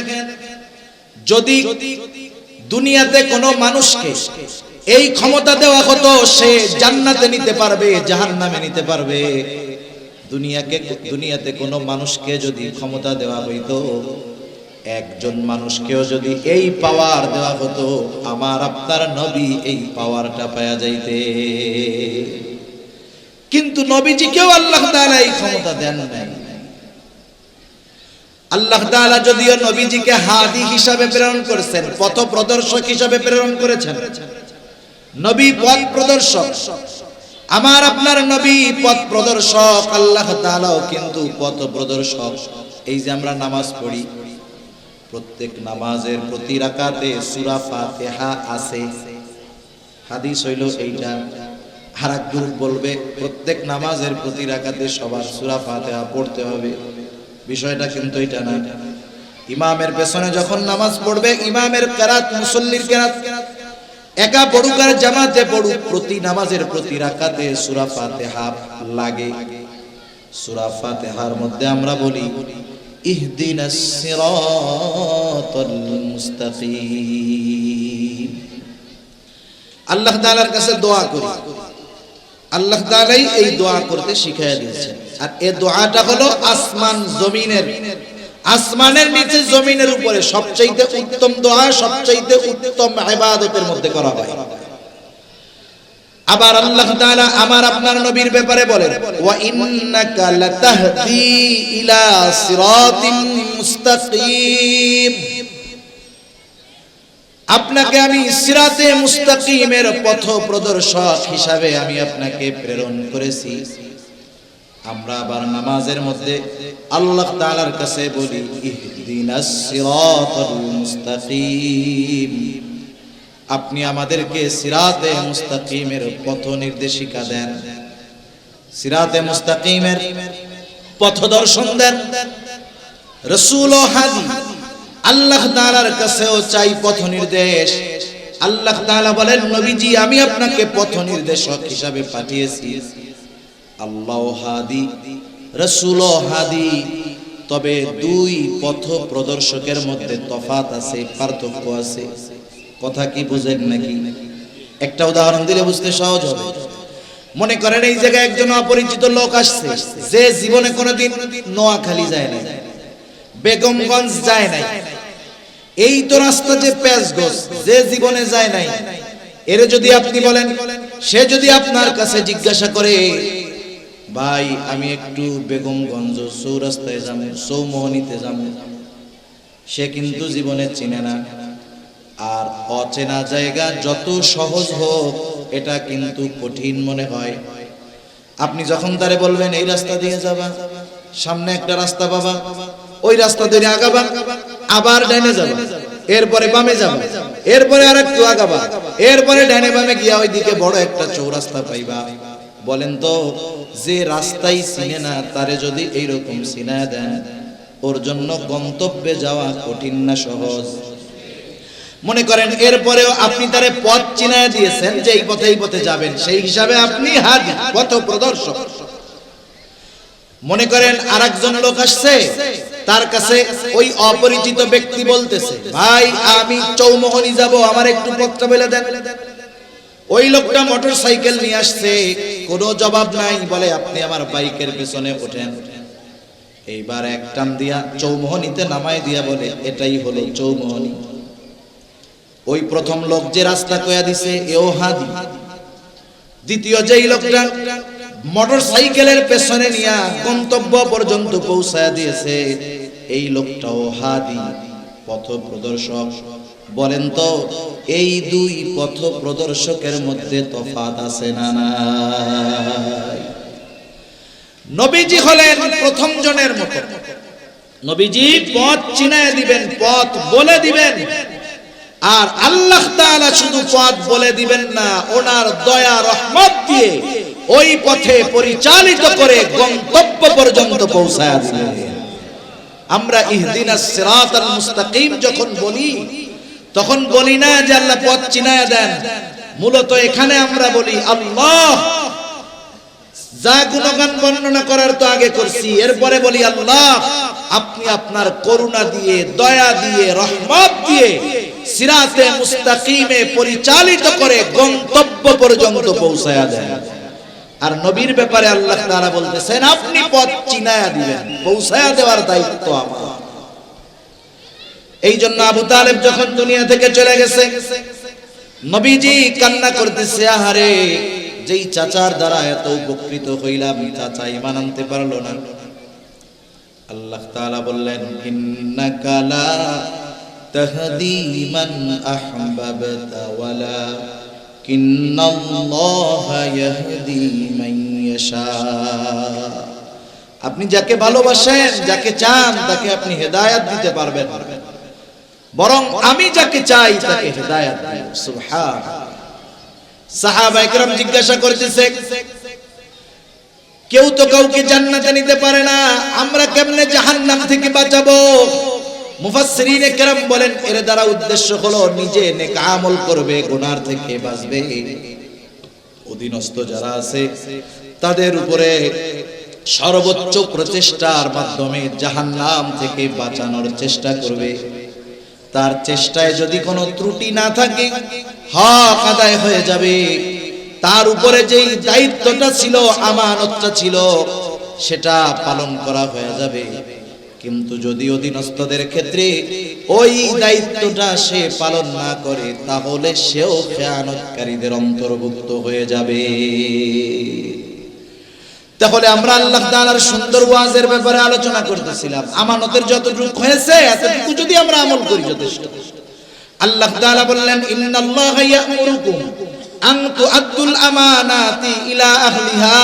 যদি দুনিয়াতে কোনো মানুষকে এই ক্ষমতা দেওয়া হতো, সে জান্নাতে নিতে পারবে, জাহান্নামে নিতে পারবে। দুনিয়াতে কোনো মানুষকে যদি ক্ষমতা দেওয়া হইতো, একজন মানুষকেও যদি এই পাওয়ার দেওয়া হতো, আমার আপনার নবী এই পাওয়ারটা পাওয়া যাইতে। কিন্তু নবীজিকেও আল্লাহ তাআলা এই ক্ষমতা দেন নাই। আল্লাহ তাআলা যদিও নবীজিকে হাদি হিসাবে প্রেরণ করেছেন, পথ প্রদর্শক হিসাবে প্রেরণ করেছেন, নবী পথ প্রদর্শক, আমার আপনার নবী পথ প্রদর্শক, আল্লাহ তাআলাও কিন্তু পথ প্রদর্শক। এই যে আমরা নামাজ পড়ি, প্রত্যেক নামাজের প্রতি রাকাতে সূরা ফাতিহা আছে, হাদিস হইল এইটা। আর এক গ্রুপ বলবে প্রত্যেক নামাজের প্রতি রাকাতে সবার সূরা ফাতিহা পড়তে হবে। বিষয়টা কিন্তু এটা না। ইমামের পেছনে যখন নামাজ পড়বে, ইমামের কিরাত, মুসল্লির কিরাত একা পড়ুক আর জামাতে পড়ুক, প্রতি নামাজের প্রতি রাকাতে সূরা ফাতিহা লাগে। সূরা ফাতিহার মধ্যে আমরা বলি, ইহদিনাস সিরাতাল মুস্তাকিম। আল্লাহ তাআলার কাছে দোয়া করি, আল্লাহ তাআলাই এই দোয়া করতে শিখিয়ে দিয়েছেন। আর এই দোয়াটা হলো আসমান জমিনের, আসমানের নিচে জমিনের উপরে সবচাইতে উত্তম দোয়া, সবচাইতে উত্তম ইবাদতের মধ্যে করা হয়। আবার আল্লাহ তাআলা আমার আপনার নবীর ব্যাপারে বলেন, ওয়া ইন্নাকা লাতাহদি ইলা সিরাতিন মুস্তাকিম। আপনাকে আমি সিরাতে মুস্তাকিমের পথ প্রদর্শক হিসাবে আমি আপনাকে প্রেরণ করেছি। আমরা আবার নামাজের মধ্যে আল্লাহ তাআলার কাছে বলি ইহদিনাস সিরাতাল মুস্তাকিম, আপনি আমাদেরকে সিরাতে মুস্তাকিমের পথ নির্দেশিকা দেন, সিরাতে মুস্তাকিমের পথ দর্শন দেন। রাসূল ও হাদি আল্লাহ তাআলার কাছেও চাই পথ নির্দেশ। আল্লাহ তাআলা বলেন নবীজি আমি আপনাকে পথ নির্দেশক হিসাবে পাঠিয়েছি। আল্লাহ হাদি রাসূল হাদি, তবে দুই পথ প্রদর্শকের মধ্যে তফাত আছে, পার্থক্য আছে। কথা কি বুঝেন নাকি? একটা উদাহরণ দিলে বুঝতে সহজ হবে। মনে করেন এই জায়গায় একজন অপরিচিত লোক আসছে, যে জীবনে কোনোদিন নোয়াখালী যায় না, বেগমগঞ্জ যায় নাই, এই তো রাস্তা যে পেঁচগঞ্জ, যে জীবনে যায় নাই, এর যদি আপনি বলেন, সে যদি আপনার কাছে জিজ্ঞাসা করে ভাই আমি একটু বেগমগঞ্জ চৌরাস্তায় যাব, চৌমোহনীতে যাব, সে কিন্তু জীবনে চিনে না। আর অচেনা জায়গা যত সহজ হোক এটা কিন্তু কঠিন মনে হয়। আপনি যখন তারে বলবেন এই রাস্তা দিয়ে যাবা, সামনে একটা রাস্তা পাবা, ওই রাস্তা ধরে আগাবা, আবার ডাইনে যাবা, এরপরে বামে যাবা, এরপরে আরেকটু আগাবা, এরপরে ডাইনে বামে গিয়া ওইদিকে বড় একটা চৌরাস্তা পাইবা। বলেন তো যে রাস্তাই চিনে না তারে যদি এইরকম চিনায় দেন, ওর জন্য গন্তব্যে যাওয়া কঠিন না সহজ? মনে করেন এরপরেও আপনি তারে পথ চিনায় দিয়েছেন যে এই পথে যাবেন, সেই হিসাবে আপনি হাদি, পথ প্রদর্শক। মনে করেন আরেকজন লোক আসছে, তার কাছে ওই অপরিচিত ব্যক্তি বলতেছে ভাই আমি চৌমোহনী যাব, আমার একটু পথটা বলে দেন। ওই লোকটা মোটরসাইকেল নিয়ে আসছে, কোনো জবাব নাই, বলে আপনি আমার বাইকের পেছনে ওঠেন। এইবার এক টান দিয়া চৌমোহনীতে নামায় দিয়া বলে এটাই হলো চৌমোহনী। ওই প্রথম লোক যে রাস্তা কয়া দিছে এও হাদি। দ্বিতীয় যেই লোকটা মোটরসাইকেলের পেছনে নিয়া গন্তব্য পর্যন্ত পৌঁছায় দিয়েছে, এই লোকটাও হাদি, পথ প্রদর্শক। বলেন তো এই দুই পথ প্রদর্শকের মধ্যে তফাৎ আছে না নাই? নবীজি হলেন প্রথম জনের মতো। নবীজি পথ চিনায় দিবেন, পথ বলে দিবেন। আর আল্লাহ তাআলা শুধু পথ বলে দিবেন না, ওনার দয়া রহমত দিয়ে ওই পথে পরিচালিত করে গন্তব্য পর্যন্ত পৌঁছায় দিবেন। আমরা ইহদিনাস সিরাতাল মুস্তাকিম যখন বলি, তখন বলি না যে আল্লাহ পথ চিনায় দেন। মূলত এখানে আমরা বলি আল্লাহ, যা গুণগান বর্ণনা করার তো আগে করছি, এরপরে বলি আল্লাহ আপনি আপনার করুণা দিয়ে, দয়া দিয়ে, রহমত দিয়ে সিরাতে মুস্তাকিমে পরিচালিত করে গন্তব্য পর্যন্ত পৌঁছায়া দেন। আর নবীর ব্যাপারে আল্লাহ তাআলা বলতেছেন আপনি পথ চিনায়া দিবেন, পৌঁছায়া দেওয়ার দায়িত্ব আমার। এই জন্য আবু তালেব যখন দুনিয়া থেকে চলে গেছে, নবীজি কান্না করতেছে, আহারে যেই চাচার দ্বারা এত উপকৃত হইলাম, চাচা ঈমান আনতে পারলো না। আল্লাহ তাআলা বললেন ইন্নাকা লা তাহদি মান আহবাবতা ওয়ালাকিন্নাল্লাহা ইয়াহদি মান ইয়াশা। আপনি যাকে ভালোবাসেন, যাকে চান, তাকে আপনি হেদায়েত দিতে পারবেন, বরং আমি যাকে চাই তাকে হেদায়েত দেই। সুবহানাল্লাহ। সাহাবায়ে কেরাম জিজ্ঞাসা করতেছে কেউ তো কাউকে জান্নাতে নিতে পারে না, আমরা কেমনে জাহান্নাম থেকে বাঁচাবো? মুফাসসিরিনে কেরাম বলেন এর দ্বারা উদ্দেশ্য হলো নিজে নেক আমল করবে, গুনাহ থেকে বাঁচবে, অধীনস্থ যারা আছে তাদের উপরে সর্বোচ্চ প্রচেষ্টার মাধ্যমে জাহান্নাম থেকে বাঁচানোর চেষ্টা করবে। তার চেষ্টায় যদি কোনো ত্রুটি না থাকে হক আদায় হয়ে যাবে, তার উপরে যেই দায়িত্বটা ছিল, আমানতটা ছিল, সেটা পালন করা হয়ে যাবে। কিন্তু যদি অধীনস্থদের ক্ষেত্রে ওই দায়িত্বটা সে পালন না করে, তাহলে সেও খেয়ানতকারীদের অন্তর্ভুক্ত হয়ে যাবে। তাহলে আমরা আল্লাহ তাআলার সুন্দর ওয়াজের ব্যাপারে আলোচনা করতেছিলাম। আমানতের যতটুকু হয়েছে এতটুকু যদি আমরা আমল করি যথেষ্ট। আল্লাহ তাআলা বললেন ইন্নাল্লাহা ইয়া'মুরুকুম আন তু'আদ্দুল আমানাতি ইলা আহলিহা।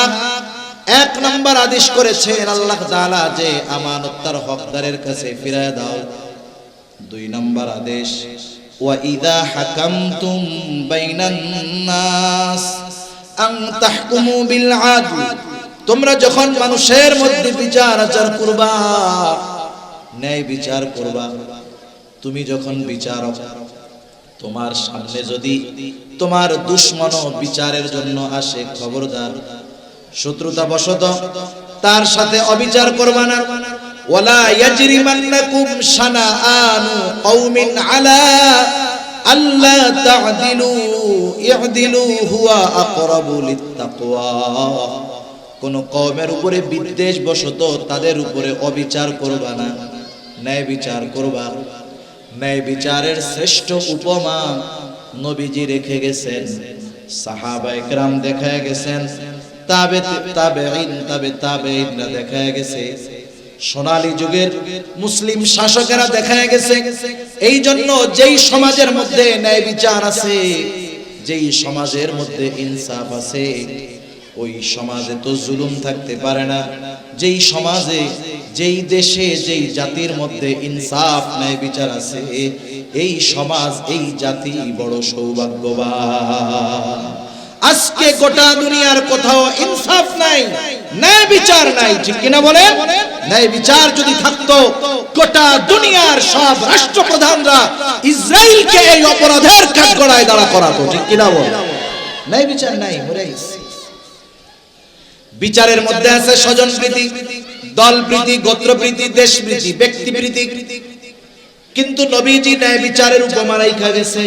এক নাম্বার আদেশ করেছেন আল্লাহ তাআলা যে আমানত তার হকদারের কাছে ফিরিয়ে দাও। দুই নাম্বার আদেশ ওয়া ইযা হাকামতুম বাইনান নাস আন তাহকুমু বিল আদল। তোমরা যখন মানুষের মধ্যে বিচার আচার করবা, ন্যায় বিচার করবা, তুমি যখন বিচারক, তোমার সামনে যদি তোমার দুশমন বিচারের জন্য আসে, খবরদার শত্রুতা বশত তার সাথে অবিচার করবা না। ওয়ালা ইয়াজরিমান্নাকুম শানাআনু কওমিন আলা আল্লা তা'দিলু ই'দিলু হুয়া আকরাবু লিত্তাকওয়া। কোন কওমের উপরে বিদ্বেষ বশত তাদের উপরে অবিচার করবা না, ন্যায় বিচার করবা। ন্যায় বিচারের শ্রেষ্ঠ উপমা নবীজি রেখে গেছেন, সাহাবায়ে কেরাম দেখায় গেছেন, তাবেঈনরা দেখায় গেছে, সোনালী যুগের মুসলিম শাসকেরা দেখায় গেছে। এই জন্য যেই সমাজের মধ্যে ন্যায় বিচার আছে, যেই সমাজের মধ্যে ইনসাফ আছে, ওই সমাজে তো জুলুম থাকতে পারে না। যেই সমাজে, যেই দেশে, যেই জাতির মধ্যে ইনসাফ ন্যায় বিচার আছে, এই সমাজ, এই জাতি বড় সৌভাগ্যবান। আজকে গোটা দুনিয়ার কোথাও ইনসাফ নাই, ন্যায় বিচার নাই, ঠিক কিনা বলেন? ন্যায় বিচার যদি থাকতো, গোটা দুনিয়ার সব রাষ্ট্রপ্রধানরা ইসরায়েলকে এই অপরাধের কাঠগড়ায় দাঁড়া করাতো, ঠিক কিনা বলেন? ন্যায় বিচার নাই, মরে গেছে। বিচারের মধ্যে আছে স্বজন প্রীতি, দল প্রীতি, গোত্র প্রীতি, দেশ প্রীতি, ব্যক্তি প্রীতি। কিন্তু নবীজি ন্যায় বিচারের উপমা রাইখা গেছে।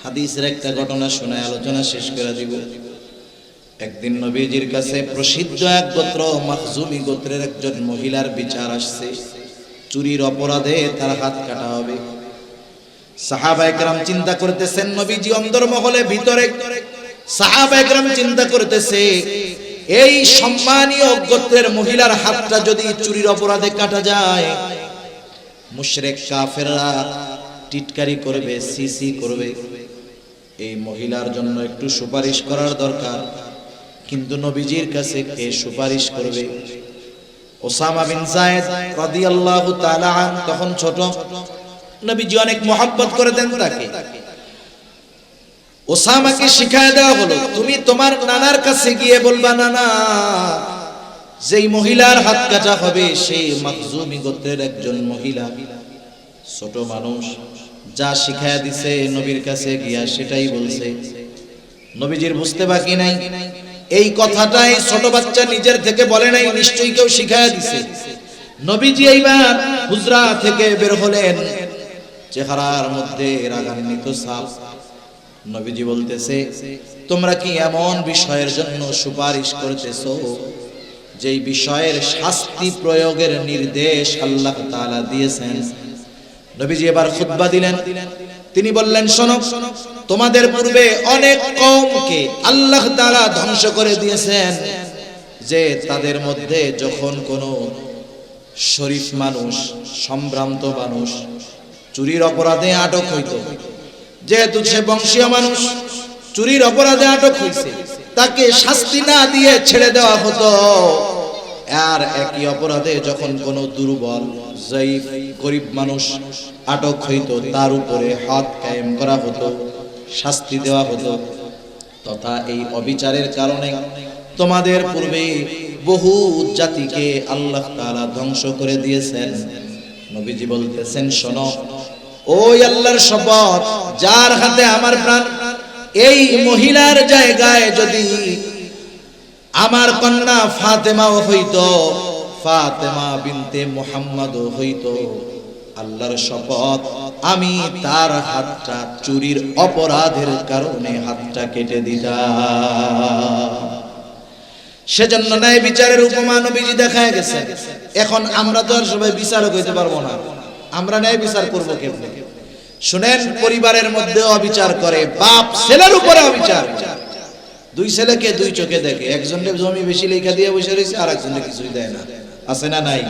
হাদিসের একটা ঘটনা শোনায় আলোচনা শেষ করে দিব। একদিন নবীজির কাছে প্রসিদ্ধ এক গোত্র, মাখজুমি গোত্রের একজন মহিলার বিচার আসছে। চুরির অপরাধে তার হাত কাটা হবে। সাহাবায়ে কেরাম চিন্তা করতেছেন, নবীজি অন্দরমহলে ভিতরে, সাহাবায়ে কেরাম চিন্তা করতেছে, এই সম্মানীয় গোত্রের মহিলার হাতটা যদি চুরির অপরাধে কাটা যায়, মুশরিক কাফেররা টিটকারি করবে, সিসি করবে। এই মহিলার জন্য একটু সুপারিশ করার দরকার। কিন্তু নবীজির কাছে কে সুপারিশ করবে? ওসামা বিন যায়েদ রাদিয়াল্লাহু তাআলা আন তখন ছোট, নবীজি অনেক মহব্বত করে দেন তাকে। ওসামাকে শিখায় দেওয়া হলো, তুমি তোমার নানার কাছে গিয়ে বলবা, নানা, যেই মহিলার হাত কাটা হবে সেই মাখজুমি গোত্রের একজন মহিলা, ছোট মানুষ, যা শিখায়া দিছে নবীর কাছে গিয়া সেটাই বলছে। নবীজির বুঝতে বাকি নাই, এই কথাটাই ছোট বাচ্চা নিজের থেকে বলে নাই, নিশ্চয়ই কেউ শিখায়া দিছে। নবীজি এইবার হুজরা থেকে বের হলেন, চেহারার মধ্যে রাগান্বিত ছাপ। নবীজি বলতেছে, তোমরা কি এমন বিষয়ের জন্য সুপারিশ করতেছো যেই বিষয়ের শাস্তি প্রয়োগের নির্দেশ আল্লাহ তাআলা দিয়েছেন? নবীজি এবার খুতবা দিলেন। তিনি বললেন, শোনো, তোমাদের পূর্বে অনেক কওমকে আল্লাহ তাআলা ধ্বংস করে দিয়েছেন, যে তাদের মধ্যে যখন কোনো শরীফ মানুষ, সম্ভ্রান্ত মানুষ চুরির অপরাধে আটক হইত, যেহেতু সে বংশীয় মানুষ, চুরির অপরাধে আটক হইছে, তাকে শাস্তি না দিয়ে ছেড়ে দেওয়া হতো। আর একই অপরাধে যখন কোনো দুর্বল, যায়ীফ, গরিব মানুষ আটক হইত, তার উপরে হাত কায়েম করা হতো, শাস্তি দেওয়া হতো। তথা এই অবিচারের কারণে তোমাদের পূর্বে বহু জাতিকে আল্লাহ তাআলা ধ্বংস করে দিয়েছেন। নবীজি বলতেছেন, শোনো, ওই আল্লাহর শপথ, যার হাতে আমার প্রাণ, এই মহিলার জায়গায় যদি আমার কন্যা ফাতেমাও হইতো, ফাতেমা বিনতে মুহাম্মদও হইতো, আল্লাহর শপথ, আমি তার হাতটা চুরির অপরাধের কারণে হাতটা কেটে দিতাম। সেজন্য ন্যায় বিচারের উপমা নবীজি দেখায় গেছে। এখন আমরা তো আর সবাই বিচারক হইতে পারবো না, আমরা ন্যায় বিচার করবো কেমনে? শুনেন, পরিবারের মধ্যে অবিচার করে, বাপ ছেলের উপরে অবিচার। দুই ছেলেকে দুই চোখে দেখে, একজনের জমি বেশি লেখা দিয়ে বসে রয়েছে, আর একজনের কিছুই দেয় না, আছে না নাই?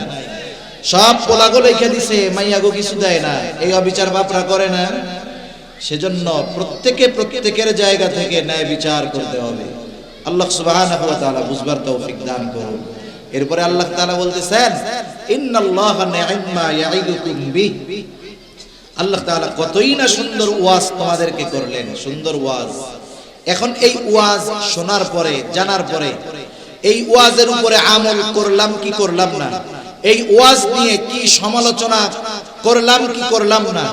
সব পোলাগো লেখা দিছে, মাইয়াগো কিছু দেয় না, এই অবিচার বাপরা করে না? সেজন্য প্রত্যেকের জায়গা থেকে ন্যায় বিচার করতে হবে। আল্লাহ সুবহানাহু ওয়া তাআলা বুঝবার তৌফিক দান করুন। এরপরে আল্লাহ তাআলা বলতেছেন ইন্নাল্লাহা নি'মা ইয়া'iদুকুম বিহি। আল্লাহ তাআলা কতই না সুন্দর ওয়াজ তোমাদেরকে করলেন, সুন্দর ওয়াজ। এখন এই ওয়াজ শোনার পরে, জানার পরে এই ওয়াজের উপরে আমল করলাম কি করলাম না, এই ওয়াজ নিয়ে কি সমালোচনা করলাম কি করলাম না,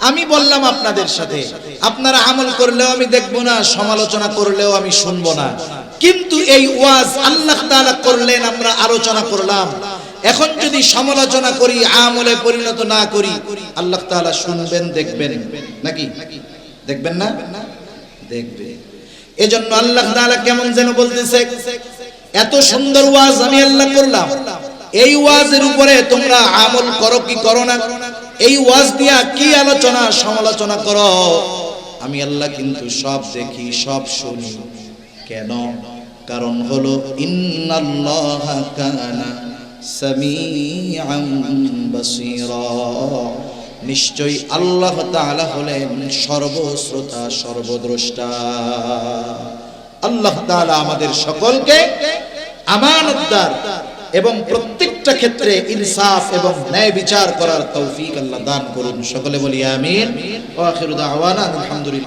আমি বললাম আপনাদের সাথে, আপনারা আমল করলেও আমি দেখব না, সমালোচনা করলেও আমি শুনবো না। কিন্তু এই ওয়াজ আল্লাহ তাআলা করলেন, আমরা আলোচনা করলাম। এখন যদি সমালোচনা করি, আমলে পরিণত না করি, আল্লাহ তাআলা শুনবেন, দেখবেন নাকি? দেখবেন না? দেখবে। এজন্য আল্লাহ তাআলা কেমন যেন বলতেছে, এত সুন্দর ওয়াজ আমি আল্লাহ করলাম, এই ওয়াজের উপরে তোমরা আমল করো কি করো না, এই ওয়াজ দিয়া কি আলোচনা সমালোচনা করো, আমি আল্লাহ কিন্তু সব দেখি, সব শুনি। কেন? কারণ হলো ইন্নাল্লাহা কানা সামিআন বাসীরা। নিশ্চয়ই আল্লাহ তাআলা হলেন সর্বশ্রোতা, সর্বদ্রষ্টা। আল্লাহ তাআলা আমাদের সকলকে আমানতদার এবং প্রত্যেকটা ক্ষেত্রে ইনসাফ এবং ন্যায় বিচার করার তৌফিক আল্লাহ দান করুন। সকলে বলি আমিন। ওয়া আখিরু দাওয়ানা আলহামদুলিল্লাহ।